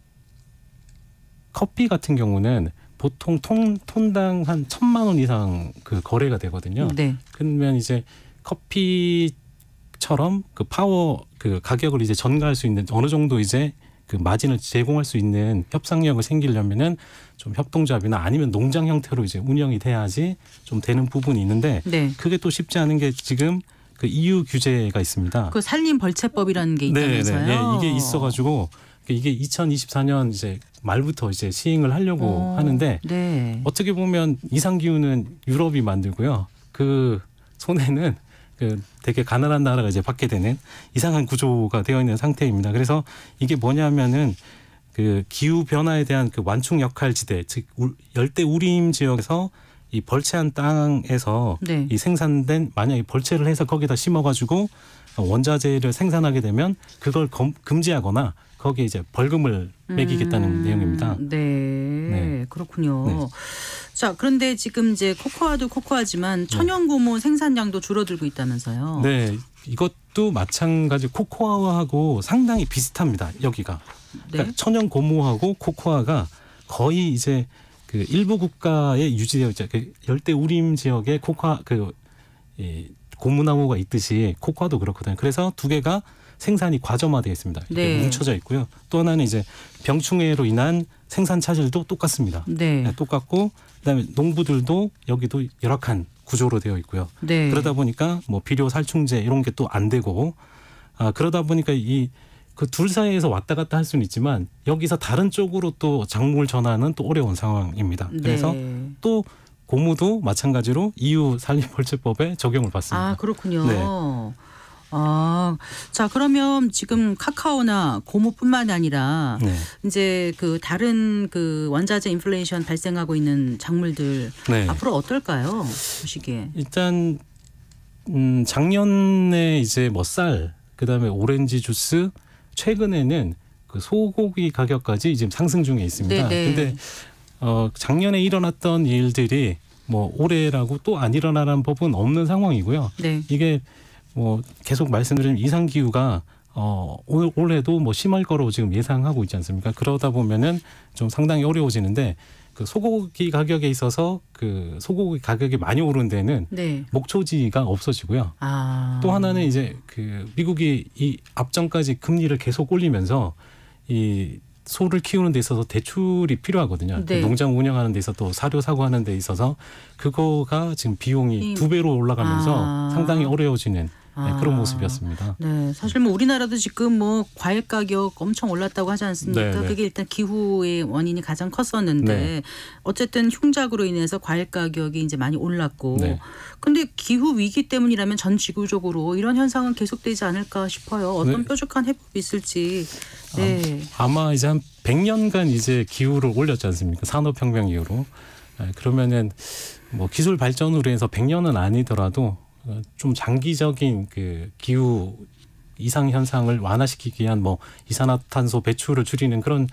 커피 같은 경우는 보통 톤당 한 1,000만 원 이상 그 거래가 되거든요. 네. 그러면 이제 커피처럼 그 파워 그 가격을 이제 전가할 수 있는 어느 정도 이제 그 마진을 제공할 수 있는 협상력을 생기려면은 좀 협동조합이나 아니면 농장 형태로 이제 운영이 돼야지 좀 되는 부분이 있는데 네. 그게 또 쉽지 않은 게 지금 그 EU 규제가 있습니다. 그 산림 벌채법이라는 게 있다면서요? 네, 이게 있어가지고 이게 2024년 이제 말부터 이제 시행을 하려고 하는데 네. 어떻게 보면 이상 기후는 유럽이 만들고요. 그 손해는 그 되게 가난한 나라가 이제 받게 되는 이상한 구조가 되어 있는 상태입니다. 그래서 이게 뭐냐면은 그 기후 변화에 대한 그 완충 역할 지대, 즉 열대 우림 지역에서 이 벌채한 땅에서 네. 이 생산된 만약에 벌채를 해서 거기다 심어가지고 원자재를 생산하게 되면 그걸 금지하거나 거기에 이제 벌금을 매기겠다는 내용입니다. 네, 그렇군요. 네. 자, 그런데 지금 이제 코코아도 코코아지만 천연 고무 생산량도 줄어들고 있다면서요? 네, 이것도 마찬가지 코코아하고 상당히 비슷합니다. 여기가 그러니까 네. 천연 고무하고 코코아가 거의 이제 그 일부 국가에 유지되어 있죠. 그 열대 우림 지역에 코코아 고무나무가 있듯이 코코아도 그렇거든요. 그래서 두 개가 생산이 과점화되어 있습니다. 이렇게 네. 뭉쳐져 있고요. 또 하나는 이제 병충해로 인한 생산 차질도 똑같습니다. 네. 똑같고 그다음에 농부들도 여기도 열악한 구조로 되어 있고요. 네. 그러다 보니까 뭐 비료 살충제 이런 게 또 안 되고 그러다 보니까 이 그 둘 사이에서 왔다 갔다 할 수는 있지만 여기서 다른 쪽으로 또 작물 전환은 또 어려운 상황입니다. 그래서 네. 또 고무도 마찬가지로 EU 산림벌채법에 적용을 받습니다. 아, 그렇군요. 네. 자 그러면 지금 카카오나 고무뿐만 아니라 네. 이제 그 다른 그 원자재 인플레이션 발생하고 있는 작물들 네. 앞으로 어떨까요? 보시기에. 일단 작년에 이제 뭐 쌀, 그다음에 오렌지 주스, 최근에는 그 소고기 가격까지 지금 상승 중에 있습니다. 네네. 근데 작년에 일어났던 일들이 뭐 올해라고 또 안 일어나는 법은 없는 상황이고요. 네. 이게 뭐 계속 말씀드린 이상 기후가 올해도 뭐 심할 거로 지금 예상하고 있지 않습니까? 그러다 보면은 좀 상당히 어려워지는데 그 소고기 가격에 있어서 그 소고기 가격이 많이 오른 데는 네. 목초지가 없어지고요. 또 하나는 이제 그 미국이 이 앞전까지 금리를 계속 올리면서 이 소를 키우는 데 있어서 대출이 필요하거든요. 네. 농장 운영하는 데 있어서 또 사료 사고하는 데 있어서 그거가 지금 비용이 2배로 올라가면서 상당히 어려워지는 그런 모습이었습니다. 네, 사실 뭐 우리나라도 지금 뭐 과일 가격 엄청 올랐다고 하지 않습니까? 네. 그게 일단 기후의 원인이 가장 컸었는데 네. 어쨌든 흉작으로 인해서 과일 가격이 이제 많이 올랐고, 네. 근데 기후 위기 때문이라면 전 지구적으로 이런 현상은 계속되지 않을까 싶어요. 어떤 네. 뾰족한 해법이 있을지. 네. 아마 이제 한 100년간 이제 기후를 올렸지 않습니까? 산업혁명 이후로. 그러면은 뭐 기술 발전으로 해서 100년은 아니더라도 좀 장기적인 그 기후 이상 현상을 완화시키기 위한 뭐 이산화탄소 배출을 줄이는 그런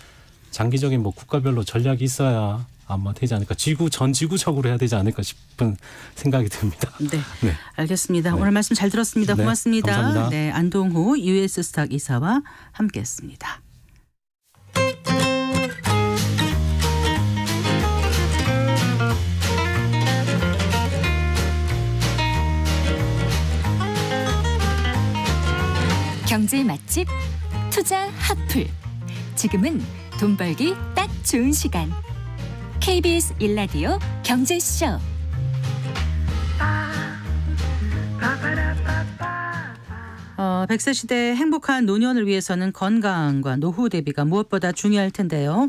장기적인 뭐 국가별로 전략이 있어야 아마 되지 않을까. 전 지구적으로 해야 되지 않을까 싶은 생각이 듭니다. 네, 네. 알겠습니다. 네. 오늘 말씀 잘 들었습니다. 네, 고맙습니다. 감사합니다. 네, 안동호 US 스탁 이사와 함께했습니다. 경제 맛집 투자 핫플. 지금은 돈 벌기 딱 좋은 시간. KBS 1라디오 경제쇼. 어, 100세 시대의 행복한 노년을 위해서는 건강과 노후 대비가 무엇보다 중요할 텐데요.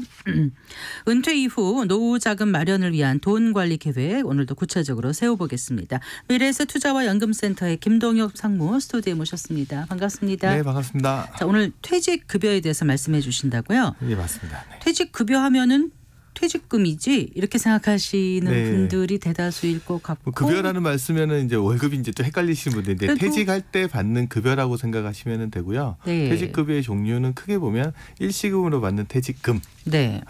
은퇴 이후 노후 자금 마련을 위한 돈 관리 계획 오늘도 구체적으로 세워보겠습니다. 미래에셋 투자와 연금센터의 김동엽 상무 스튜디오에 모셨습니다. 반갑습니다. 네, 반갑습니다. 자, 오늘 퇴직급여에 대해서 말씀해 주신다고요? 네, 맞습니다. 네. 퇴직급여 하면은 퇴직금이지 이렇게 생각하시는 네. 분들이 대다수일 것 같고. 뭐 급여라는 말 쓰면은 이제 월급이 이제 또 헷갈리시는 분들인데 그래도- 퇴직할 때 받는 급여라고 생각하시면 되고요. 네. 퇴직급여의 종류는 크게 보면 일시금으로 받는 퇴직금하고 네.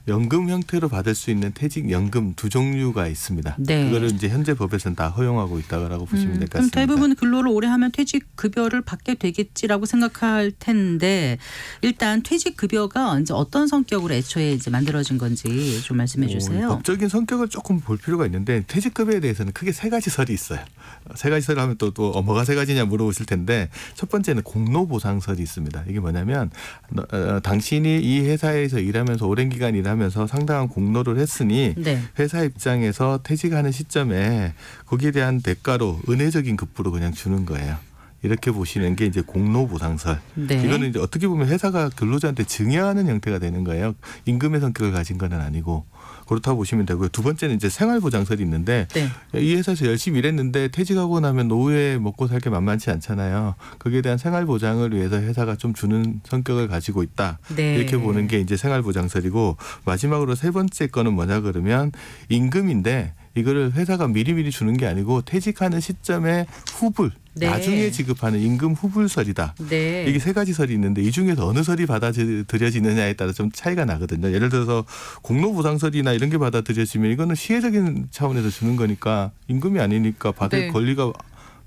연금 형태로 받을 수 있는 퇴직연금 두 종류가 있습니다. 네. 그거를 이제 현재 법에서는 다 허용하고 있다고 보시면 될 것 그럼 같습니다. 대부분 근로를 오래 하면 퇴직급여를 받게 되겠지라고 생각할 텐데 일단 퇴직급여가 이제 어떤 성격으로 애초에 이제 만들어진 건지 좀 말씀해 주세요. 법적인 성격을 조금 볼 필요가 있는데 퇴직급여에 대해서는 크게 세 가지 설이 있어요. 세 가지 설을 하면 또 뭐가 세 가지냐 물어보실 텐데 첫 번째는 공로보상설이 있습니다. 이게 뭐냐면 당신이 이 회사에서 일하면서 오랜 기간 일하면서 상당한 공로를 했으니 네. 회사 입장에서 퇴직하는 시점에 거기에 대한 대가로 은혜적인 급부로 그냥 주는 거예요. 이렇게 보시는 게 이제 공로보상설. 네. 이거는 이제 어떻게 보면 회사가 근로자한테 증여하는 형태가 되는 거예요. 임금의 성격을 가진 건 아니고 그렇다고 보시면 되고요. 두 번째는 이제 생활보장설이 있는데 네. 이 회사에서 열심히 일했는데 퇴직하고 나면 노후에 먹고 살게 만만치 않잖아요. 거기에 대한 생활보장을 위해서 회사가 좀 주는 성격을 가지고 있다. 네. 이렇게 보는 게 이제 생활보장설이고 마지막으로 세 번째 거는 뭐냐 그러면 임금인데 이거를 회사가 미리미리 주는 게 아니고 퇴직하는 시점에 후불 네. 나중에 지급하는 임금 후불설이다. 네. 이게 세 가지 설이 있는데 이 중에서 어느 설이 받아들여지느냐에 따라 좀 차이가 나거든요. 예를 들어서 공로보상설이나 이런 게 받아들여지면 이거는 시혜적인 차원에서 주는 거니까 임금이 아니니까 받을 네. 권리가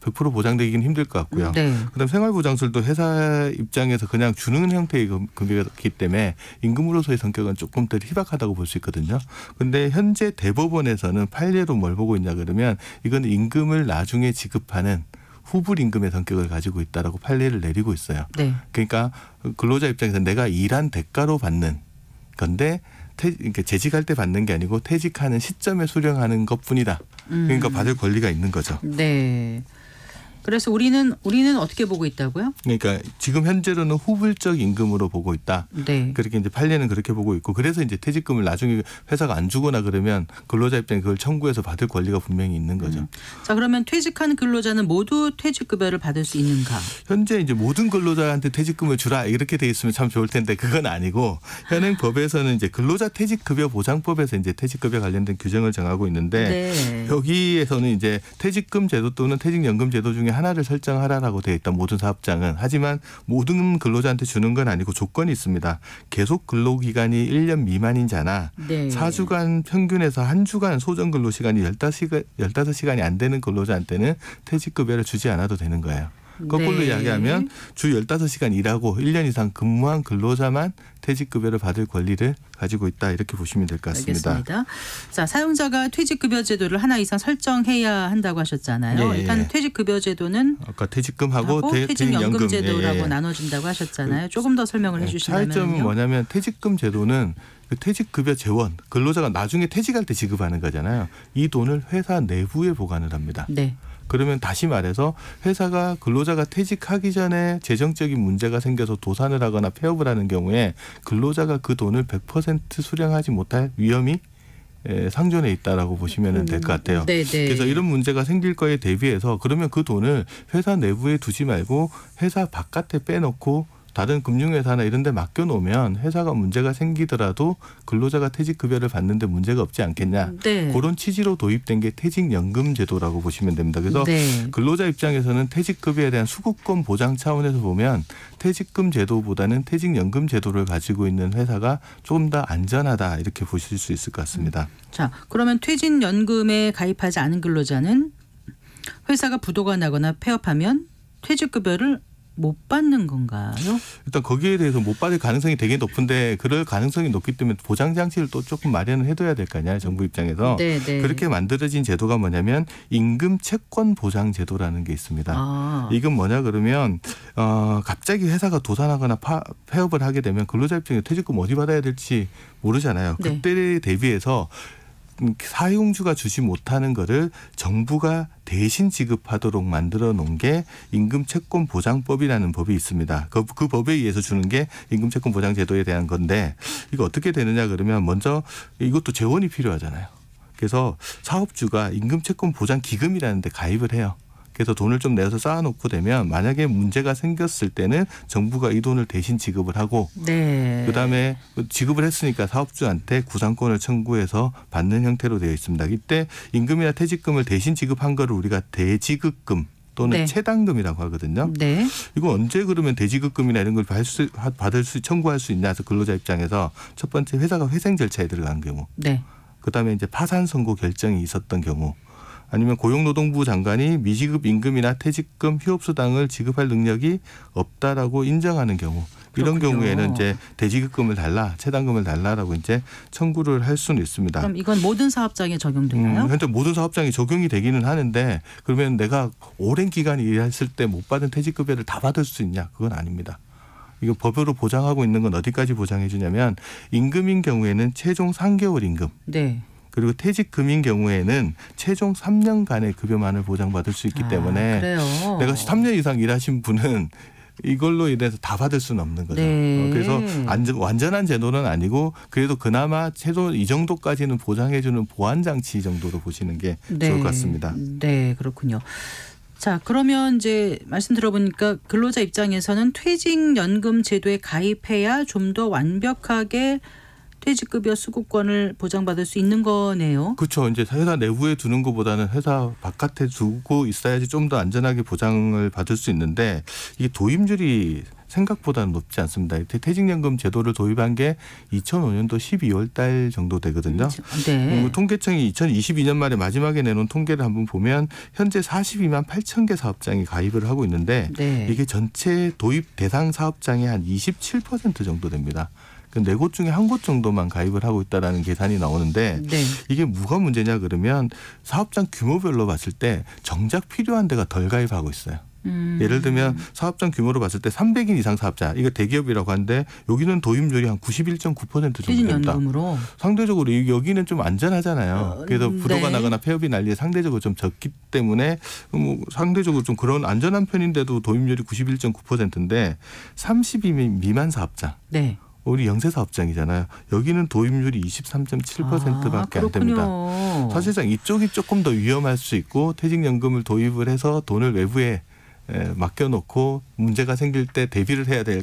100% 보장되기는 힘들 것 같고요. 네. 그다음 생활보장설도 회사 입장에서 그냥 주는 형태의 금액이기 때문에 임금으로서의 성격은 조금 더 희박하다고 볼 수 있거든요. 그런데 현재 대법원에서는 판례로 뭘 보고 있냐 그러면 이건 임금을 나중에 지급하는 후불 임금의 성격을 가지고 있다라고 판례를 내리고 있어요. 네. 그러니까 근로자 입장에서 내가 일한 대가로 받는 건데 그러니까 재직할 때 받는 게 아니고 퇴직하는 시점에 수령하는 것뿐이다. 그러니까 받을 권리가 있는 거죠. 네. 그래서 우리는 어떻게 보고 있다고요? 그러니까 지금 현재로는 후불적 임금으로 보고 있다. 네. 그렇게 이제 판례는 그렇게 보고 있고 그래서 이제 퇴직금을 나중에 회사가 안 주거나 그러면 근로자 입장에 그걸 청구해서 받을 권리가 분명히 있는 거죠. 자, 그러면 퇴직한 근로자는 모두 퇴직급여를 받을 수 있는가? 현재 이제 모든 근로자한테 퇴직금을 주라 이렇게 돼 있으면 참 좋을 텐데 그건 아니고 현행 법에서는 이제 근로자 퇴직급여 보장법에서 이제 퇴직급여 관련된 규정을 정하고 있는데 네. 여기에서는 이제 퇴직금 제도 또는 퇴직연금 제도 중에 하나를 설정하라라고 되어 있다. 모든 사업장은. 하지만 모든 근로자한테 주는 건 아니고 조건이 있습니다. 계속 근로기간이 1년 미만인 자나 네. 4주간 평균에서 한 주간 소정 근로시간이 15시간이 안 되는 근로자한테는 퇴직급여를 주지 않아도 되는 거예요. 거꾸로 네. 이야기하면 주 15시간 일하고 1년 이상 근무한 근로자만 퇴직급여를 받을 권리를 가지고 있다. 이렇게 보시면 될 것 같습니다. 알겠습니다. 자, 사용자가 퇴직급여 제도를 하나 이상 설정해야 한다고 하셨잖아요. 예, 일단 예. 퇴직급여 제도는 아까 퇴직금하고 하고 퇴직연금 제도라고 예, 예. 나눠진다고 하셨잖아요. 조금 더 설명을 해주신다면요. 차이점은 뭐냐면 퇴직금 제도는 그 퇴직급여 재원, 근로자가 나중에 퇴직할 때 지급하는 거잖아요. 이 돈을 회사 내부에 보관을 합니다. 네. 그러면 다시 말해서 회사가 근로자가 퇴직하기 전에 재정적인 문제가 생겨서 도산을 하거나 폐업을 하는 경우에 근로자가 그 돈을 100% 수령하지 못할 위험이 상존해 있다라고 보시면 될 것 같아요. 네네. 그래서 이런 문제가 생길 거에 대비해서 그러면 그 돈을 회사 내부에 두지 말고 회사 바깥에 빼놓고 다른 금융회사나 이런 데 맡겨놓으면 회사가 문제가 생기더라도 근로자가 퇴직급여를 받는데 문제가 없지 않겠냐. 네. 그런 취지로 도입된 게 퇴직연금 제도라고 보시면 됩니다. 그래서 네. 근로자 입장에서는 퇴직급여에 대한 수급권 보장 차원에서 보면 퇴직금 제도보다는 퇴직연금 제도를 가지고 있는 회사가 조금 더 안전하다 이렇게 보실 수 있을 것 같습니다. 자, 그러면 퇴직연금에 가입하지 않은 근로자는 회사가 부도가 나거나 폐업하면 퇴직급여를 못 받는 건가요? 일단 거기에 대해서 못 받을 가능성이 되게 높은데 그럴 가능성이 높기 때문에 보장 장치를 또 조금 마련을 해둬야 될 거 아니야 정부 입장에서. 네. 그렇게 만들어진 제도가 뭐냐면 임금 채권 보장 제도라는 게 있습니다. 아. 이건 뭐냐 그러면 갑자기 회사가 도산하거나 폐업을 하게 되면 근로자 입장에 퇴직금 어디 받아야 될지 모르잖아요. 네. 그때에 대비해서 사용주가 주지 못하는 거를 정부가 대신 지급하도록 만들어 놓은 게 임금채권보장법이라는 법이 있습니다. 그 법에 의해서 주는 게 임금채권보장제도에 대한 건데 이거 어떻게 되느냐 그러면 먼저 이것도 재원이 필요하잖아요. 그래서 사업주가 임금채권보장기금이라는 데 가입을 해요. 그래서 돈을 좀 내서 쌓아놓고 되면 만약에 문제가 생겼을 때는 정부가 이 돈을 대신 지급을 하고 네. 그다음에 지급을 했으니까 사업주한테 구상권을 청구해서 받는 형태로 되어 있습니다. 이때 임금이나 퇴직금을 대신 지급한 거를 우리가 대지급금 또는 네. 채당금이라고 하거든요. 네. 이거 언제 그러면 대지급금이나 이런 걸 청구할 수 있냐 해서 근로자 입장에서 첫 번째 회사가 회생 절차에 들어간 경우 네. 그다음에 이제 파산 선고 결정이 있었던 경우 아니면 고용노동부 장관이 미지급 임금이나 퇴직금, 휴업수당을 지급할 능력이 없다라고 인정하는 경우 이런 그렇군요. 경우에는 이제 대지급금을 달라, 채당금을 달라라고 이제 청구를 할 수는 있습니다. 그럼 이건 모든 사업장에 적용되나요? 현재 모든 사업장이 적용이 되기는 하는데 그러면 내가 오랜 기간 일했을 때 못 받은 퇴직급여를 다 받을 수 있냐? 그건 아닙니다. 이거 법으로 보장하고 있는 건 어디까지 보장해 주냐면 임금인 경우에는 최종 3개월 임금. 네. 그리고 퇴직금인 경우에는 최종 3년간의 급여만을 보장받을 수 있기 때문에 그래요. 내가 3년 이상 일하신 분은 이걸로 인해서 다 받을 수는 없는 거죠. 네. 그래서 완전한 제도는 아니고 그래도 그나마 최소 이 정도까지는 보장해 주는 보완 장치 정도로 보시는 게 네. 좋을 것 같습니다. 네, 그렇군요. 자, 그러면 이제 말씀 들어보니까 근로자 입장에서는 퇴직연금 제도에 가입해야 좀 더 완벽하게 퇴직급여 수급권을 보장받을 수 있는 거네요. 그렇죠. 이제 회사 내부에 두는 것보다는 회사 바깥에 두고 있어야지 좀 더 안전하게 보장을 받을 수 있는데 이게 도입률이 생각보다는 높지 않습니다. 퇴직연금 제도를 도입한 게 2005년도 12월 달 정도 되거든요. 네. 통계청이 2022년 말에 마지막에 내놓은 통계를 한번 보면 현재 42만 8천 개 사업장이 가입을 하고 있는데 네. 이게 전체 도입 대상 사업장의 한 27% 정도 됩니다. 그 4곳 중에 1곳 정도만 가입을 하고 있다라는 계산이 나오는데 네. 이게 뭐가 문제냐 그러면 사업장 규모별로 봤을 때 정작 필요한 데가 덜 가입하고 있어요. 예를 들면 사업장 규모로 봤을 때 300인 이상 사업자, 이거 대기업이라고 하는데 여기는 도입률이 한 91.9% 정도 됩니다. 퇴직연금으로. 상대적으로 여기는 좀 안전하잖아요. 그래서 부도가 네. 나거나 폐업이 난리에 상대적으로 좀 적기 때문에 뭐 상대적으로 좀 그런 안전한 편인데도 도입률이 91.9%인데 30인 미만 사업장. 네. 우리 영세 사업장이잖아요. 여기는 도입률이 23.7%밖에 안 됩니다. 사실상 이쪽이 조금 더 위험할 수 있고 퇴직연금을 도입을 해서 돈을 외부에 맡겨놓고 문제가 생길 때 대비를 해야 될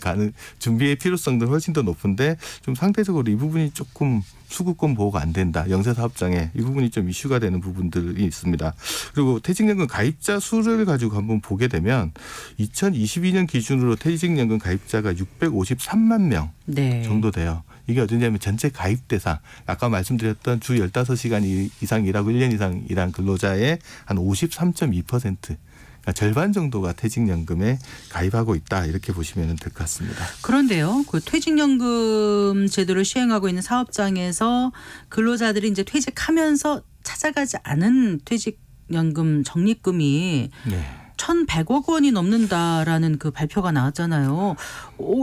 준비의 필요성도 훨씬 더 높은데 좀 상대적으로 이 부분이 조금 수급권 보호가 안 된다. 영세 사업장에 이 부분이 좀 이슈가 되는 부분들이 있습니다. 그리고 퇴직연금 가입자 수를 가지고 한번 보게 되면 2022년 기준으로 퇴직연금 가입자가 653만 명 네. 정도 돼요. 이게 어디냐면 전체 가입 대상. 아까 말씀드렸던 주 15시간 이상 일하고 1년 이상 일한 근로자의 한 53.2%. 그러니까 절반 정도가 퇴직연금에 가입하고 있다 이렇게 보시면 될 것 같습니다. 그런데요, 그 퇴직연금 제도를 시행하고 있는 사업장에서 근로자들이 이제 퇴직하면서 찾아가지 않은 퇴직연금 적립금이 네. 1,100억 원이 넘는다라는 그 발표가 나왔잖아요.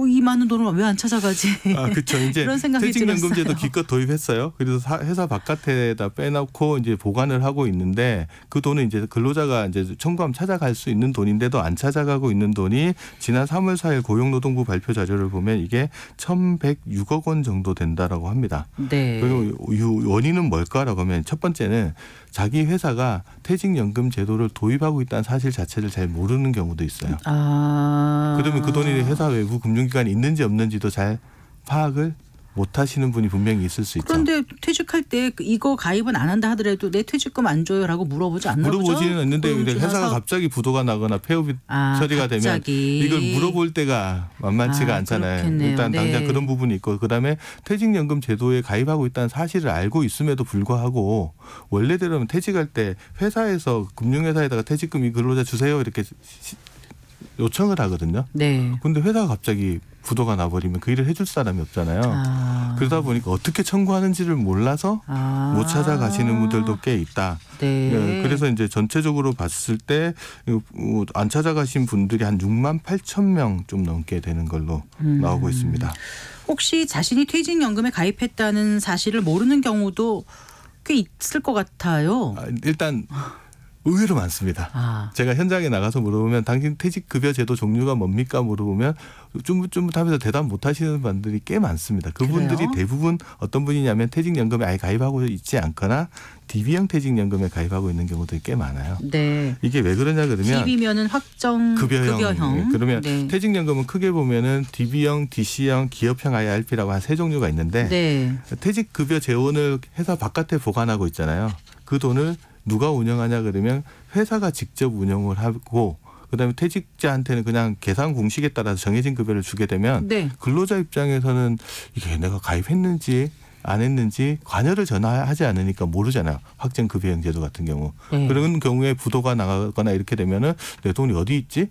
이 많은 돈을 왜 안 찾아가지? 그렇죠. 이제 이런 생각이 퇴직연금제도 들었어요. 기껏 도입했어요. 그래서 회사 바깥에다 빼놓고 이제 보관을 하고 있는데 그 돈은 이제 근로자가 이제 청구하면 찾아갈 수 있는 돈인데도 안 찾아가고 있는 돈이 지난 3월 4일 고용노동부 발표 자료를 보면 이게 1,106억 원 정도 된다라고 합니다. 네. 그리고 원인은 뭘까라고 하면 첫 번째는 자기 회사가 퇴직연금 제도를 도입하고 있다는 사실 자체를 잘 모르는 경우도 있어요. 그러면 그 돈이 회사 외부 금융기관에 있는지 없는지도 잘 파악을 못 하시는 분이 분명히 있을 수 있죠. 그런데 퇴직할 때 이거 가입은 안 한다 하더라도 내 퇴직금 안 줘요라고 물어보지 않나 보죠? 물어보지는 않는데 회사가 갑자기 부도가 나거나 폐업이 처리가 되면 이걸 물어볼 때가 만만치가 않잖아요. 그렇겠네요. 일단 당장 네. 그런 부분이 있고 그다음에 퇴직연금 제도에 가입하고 있다는 사실을 알고 있음에도 불구하고 원래대로는 퇴직할 때 회사에서 금융회사에다가 퇴직금 근로자 주세요 이렇게 요청을 하거든요. 네. 근데 회사가 갑자기 부도가 나버리면 그 일을 해줄 사람이 없잖아요. 그러다 보니까 어떻게 청구하는지를 몰라서 못 찾아가시는 분들도 꽤 있다. 네. 그래서 이제 전체적으로 봤을 때 안 찾아가신 분들이 한 6만 8천 명 좀 넘게 되는 걸로 나오고 있습니다. 혹시 자신이 퇴직연금에 가입했다는 사실을 모르는 경우도 꽤 있을 것 같아요. 일단 의외로 많습니다. 제가 현장에 나가서 물어보면 당신 퇴직급여 제도 종류가 뭡니까 물어보면 쭈뭇쭈뭇하면서 대답 못하시는 분들이 꽤 많습니다. 그분들이 그래요? 대부분 어떤 분이냐면 퇴직연금에 아예 가입하고 있지 않거나 DB형 퇴직연금에 가입하고 있는 경우들이 꽤 많아요. 네. 이게 왜 그러냐 그러면 DB면은 확정 급여형. 그러면 네. 퇴직연금은 크게 보면은 DB형, DC형, 기업형 IRP라고 한 세 종류가 있는데 네. 퇴직급여 재원을 회사 바깥에 보관하고 있잖아요. 그 돈을 누가 운영하냐 그러면 회사가 직접 운영을 하고 그다음에 퇴직자한테는 그냥 계산 공식에 따라서 정해진 급여를 주게 되면 네. 근로자 입장에서는 이게 내가 가입했는지 안 했는지 관여를 전화하지 않으니까 모르잖아요. 확정 급여형 제도 같은 경우. 네. 그런 경우에 부도가 나가거나 이렇게 되면은 내 돈이 어디 있지?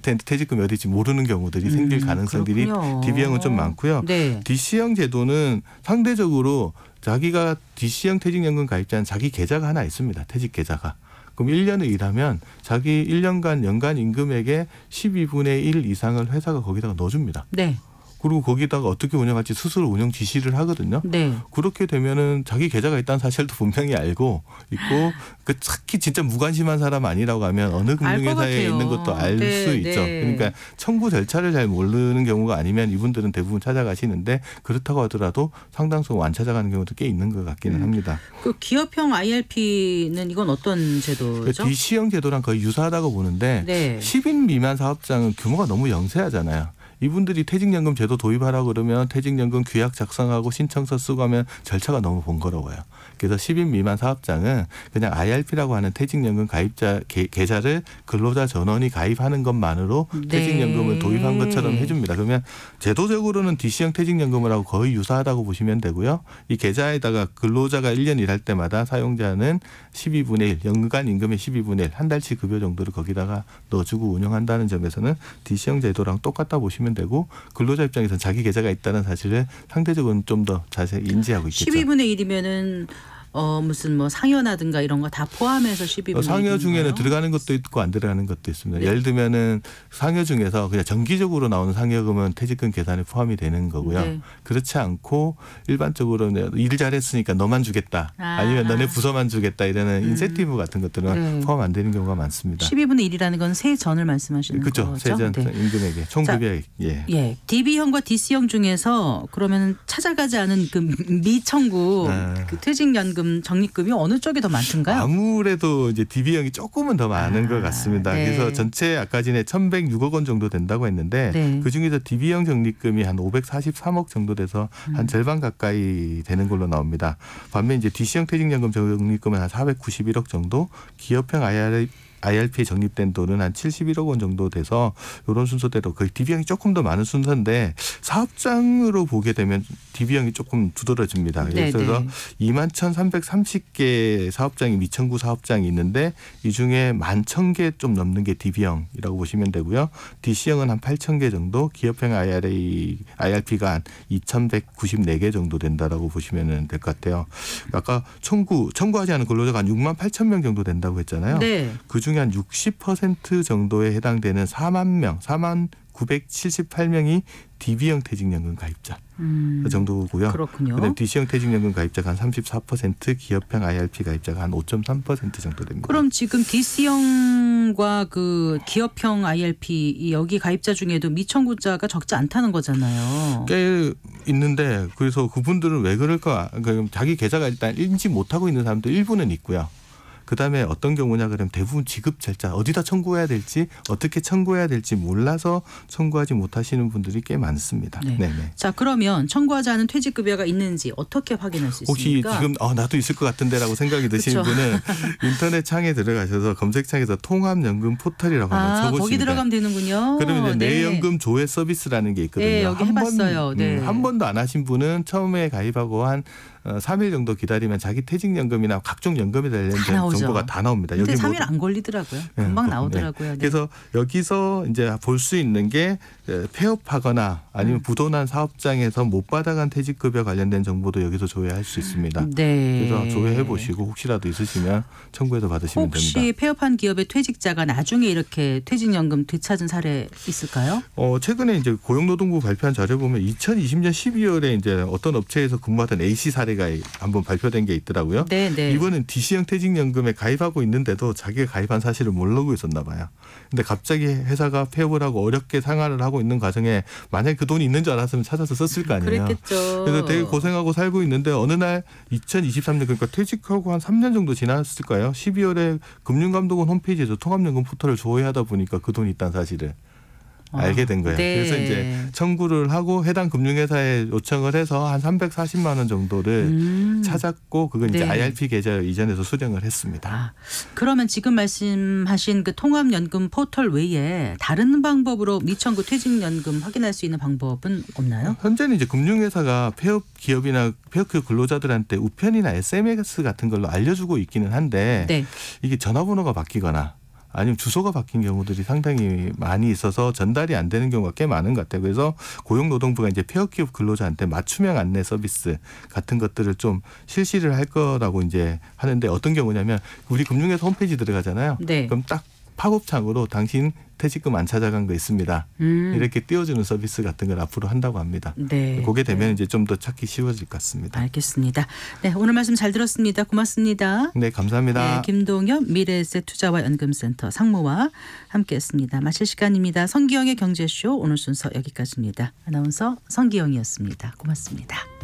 퇴직금이 어디 있지 모르는 경우들이 생길 가능성들이 그렇군요. DB형은 좀 많고요. 네. DC형 제도는 상대적으로 자기가 DC형 퇴직연금 가입자는 자기 계좌가 하나 있습니다. 퇴직 계좌가. 그럼 1년을 일하면 자기 1년간 연간 임금액의 12분의 1 이상을 회사가 거기다가 넣어줍니다. 네. 그리고 거기다가 어떻게 운영할지 스스로 운영 지시를 하거든요. 네. 그렇게 되면은 자기 계좌가 있다는 사실도 분명히 알고 있고 그 특히 진짜 무관심한 사람 아니라고 하면 어느 금융회사에 있는 것도 알 수 있죠. 그러니까 청구 절차를 잘 모르는 경우가 아니면 이분들은 대부분 찾아가시는데 그렇다고 하더라도 상당수 안 찾아가는 경우도 꽤 있는 것 같기는 합니다. 그 기업형 IRP는 이건 어떤 제도죠? DC형 제도랑 거의 유사하다고 보는데 네. 10인 미만 사업장은 규모가 너무 영세하잖아요. 이분들이 퇴직연금 제도 도입하라고 그러면 퇴직연금 규약 작성하고 신청서 쓰고 하면 절차가 너무 번거로워요. 그래서 10인 미만 사업장은 그냥 IRP라고 하는 퇴직연금 가입자 계좌를 근로자 전원이 가입하는 것만으로 네. 퇴직연금을 도입한 것처럼 해줍니다. 그러면 제도적으로는 DC형 퇴직연금을 하고 거의 유사하다고 보시면 되고요. 이 계좌에다가 근로자가 1년 일할 때마다 사용자는 12분의 1, 연간 임금의 12분의 1, 한 달치 급여 정도를 거기다가 넣어주고 운영한다는 점에서는 DC형 제도랑 똑같다 보시면 되고 근로자 입장에서는 자기 계좌가 있다는 사실을 상대적으로 좀 더 자세히 인지하고 있겠죠. 12분의 1이면은 무슨 뭐 상여나든가 이런 거 다 포함해서 12분의 1. 상여 중에는 들어가는 것도 있고 안 들어가는 것도 있습니다. 네. 예를 들면은 상여 중에서 그냥 정기적으로 나오는 상여금은 퇴직금 계산에 포함이 되는 거고요. 네. 그렇지 않고 일반적으로는 일 잘했으니까 너만 주겠다. 아니면 너네 부서만 주겠다 이러는 인센티브 같은 것들은 포함 안 되는 경우가 많습니다. 12분의 1이라는 건 세전을 말씀하시는 그렇죠. 거죠? 세전 네. 임금액에 총급여액. 예, DB형과 DC형 중에서 그러면 찾아가지 않은 그 미청구 그 퇴직연금 적립금이 어느 쪽이 더 많던가요? 아무래도 이제 DB형이 조금은 더 많은 것 같습니다. 네. 그래서 전체 아까 전에 1,106억 원 정도 된다고 했는데 네. 그중에서 DB형 적립금이 한 543억 정도 돼서 한 절반 가까이 되는 걸로 나옵니다. 반면 이제 DC형 퇴직연금 적립금은 한 491억 정도, 기업형 IRP에 적립된 돈은 한 71억 원 정도 돼서 이런 순서대로 거의 DB형이 조금 더 많은 순서인데 사업장으로 보게 되면 DB형이 조금 두드러집니다. 그래서 21,330개 사업장이 미청구 사업장이 있는데 이 중에 11,000개 좀 넘는 게 DB형이라고 보시면 되고요. DC형은 한 8,000개 정도, 기업형 IRP가 한 2,194개 정도 된다라고 보시면 될 것 같아요. 아까 청구하지 않은 근로자가 한 6만 8천 명 정도 된다고 했잖아요. 네. 그중에 한 60% 정도에 해당되는 4만 명, 4만 978명이 DB형 퇴직연금 가입자 그 정도고요. 그렇군요. 그다음에 DC형 퇴직연금 가입자가 한 34%, 기업형 IRP 가입자가 한 5.3% 정도 됩니다. 그럼 지금 DC형과 그 기업형 IRP 여기 가입자 중에도 미청구자가 적지 않다는 거잖아요. 꽤 있는데 그래서 그분들은 왜 그럴까? 그러니까 자기 계좌가 일단 인지 못하고 있는 사람도 일부는 있고요. 그다음에 어떤 경우냐 그러면 대부분 지급 절차 어디다 청구해야 될지 어떻게 청구해야 될지 몰라서 청구하지 못하시는 분들이 꽤 많습니다. 네. 네네. 자, 그러면 청구하지 않은 퇴직급여가 있는지 어떻게 확인할 수 혹시 있습니까? 지금 나도 있을 것 같은데라고 생각이 드시는 그렇죠. 분은 인터넷 창에 들어가셔서 검색창에서 통합연금 포털이라고 한번 쳐보시면 거기 들어가면 되는군요. 그러면 이제 내연금 조회 서비스라는 게 있거든요. 네, 여기 해봤어요. 네. 한 번도 안 하신 분은 처음에 가입하고 한 3일 정도 기다리면 자기 퇴직연금이나 각종 연금에 관련된 정보가 다 나옵니다. 근데 여기 3일 안 걸리더라고요. 금방 나오더라고요. 네. 그래서 여기서 이제 볼 수 있는 게 폐업하거나 아니면 부도난 사업장에서 못 받아간 퇴직급여 관련된 정보도 여기서 조회할 수 있습니다. 네. 그래서 조회해 보시고 혹시라도 있으시면 청구해서 받으시면 혹시 됩니다. 혹시 폐업한 기업의 퇴직자가 나중에 이렇게 퇴직연금 되찾은 사례 있을까요? 최근에 이제 고용노동부 발표한 자료 보면 2020년 12월에 이제 어떤 업체에서 근무하던 A씨 사례가 한번 발표된 게 있더라고요. 네, 네. 이번은 DC형 퇴직연금에 가입하고 있는데도 자기가 가입한 사실을 모르고 있었나 봐요. 근데 갑자기 회사가 폐업을 하고 어렵게 생활을 하고 있는 과정에 만약에 그 돈이 있는 줄 알았으면 찾아서 썼을 거 아니에요. 그랬겠죠. 그래서 되게 고생하고 살고 있는데 어느 날 2023년 그러니까 퇴직하고 한 3년 정도 지났을까요? 12월에 금융감독원 홈페이지에서 통합연금 포털을 조회하다 보니까 그 돈이 있다는 사실을 알게 된 거예요. 네. 그래서 이제 청구를 하고 해당 금융회사에 요청을 해서 한 340만 원 정도를 찾았고 그건 이제 네. IRP 계좌 이전해서 수령을 했습니다. 그러면 지금 말씀하신 그 통합연금 포털 외에 다른 방법으로 미청구 퇴직연금 확인할 수 있는 방법은 없나요? 현재는 이제 금융회사가 폐업 기업이나 폐업 기업 근로자들한테 우편이나 SMS 같은 걸로 알려주고 있기는 한데 네. 이게 전화번호가 바뀌거나 아니면 주소가 바뀐 경우들이 상당히 많이 있어서 전달이 안 되는 경우가 꽤 많은 것 같아요. 그래서 고용노동부가 이제 폐업기업 근로자한테 맞춤형 안내 서비스 같은 것들을 좀 실시를 할 거라고 이제 하는데 어떤 경우냐면 우리 금융회사 홈페이지 들어가잖아요. 네. 그럼 딱 팝업창으로 당신 퇴직금 안 찾아간 거 있습니다. 이렇게 띄워주는 서비스 같은 걸 앞으로 한다고 합니다. 네. 그게 되면 이제 좀 더 찾기 쉬워질 것 같습니다. 알겠습니다. 네, 오늘 말씀 잘 들었습니다. 고맙습니다. 네, 감사합니다. 네, 김동엽 미래에셋 투자와 연금센터 상무와 함께했습니다. 마칠 시간입니다. 성기영의 경제쇼 오늘 순서 여기까지입니다. 아나운서 성기영이었습니다. 고맙습니다.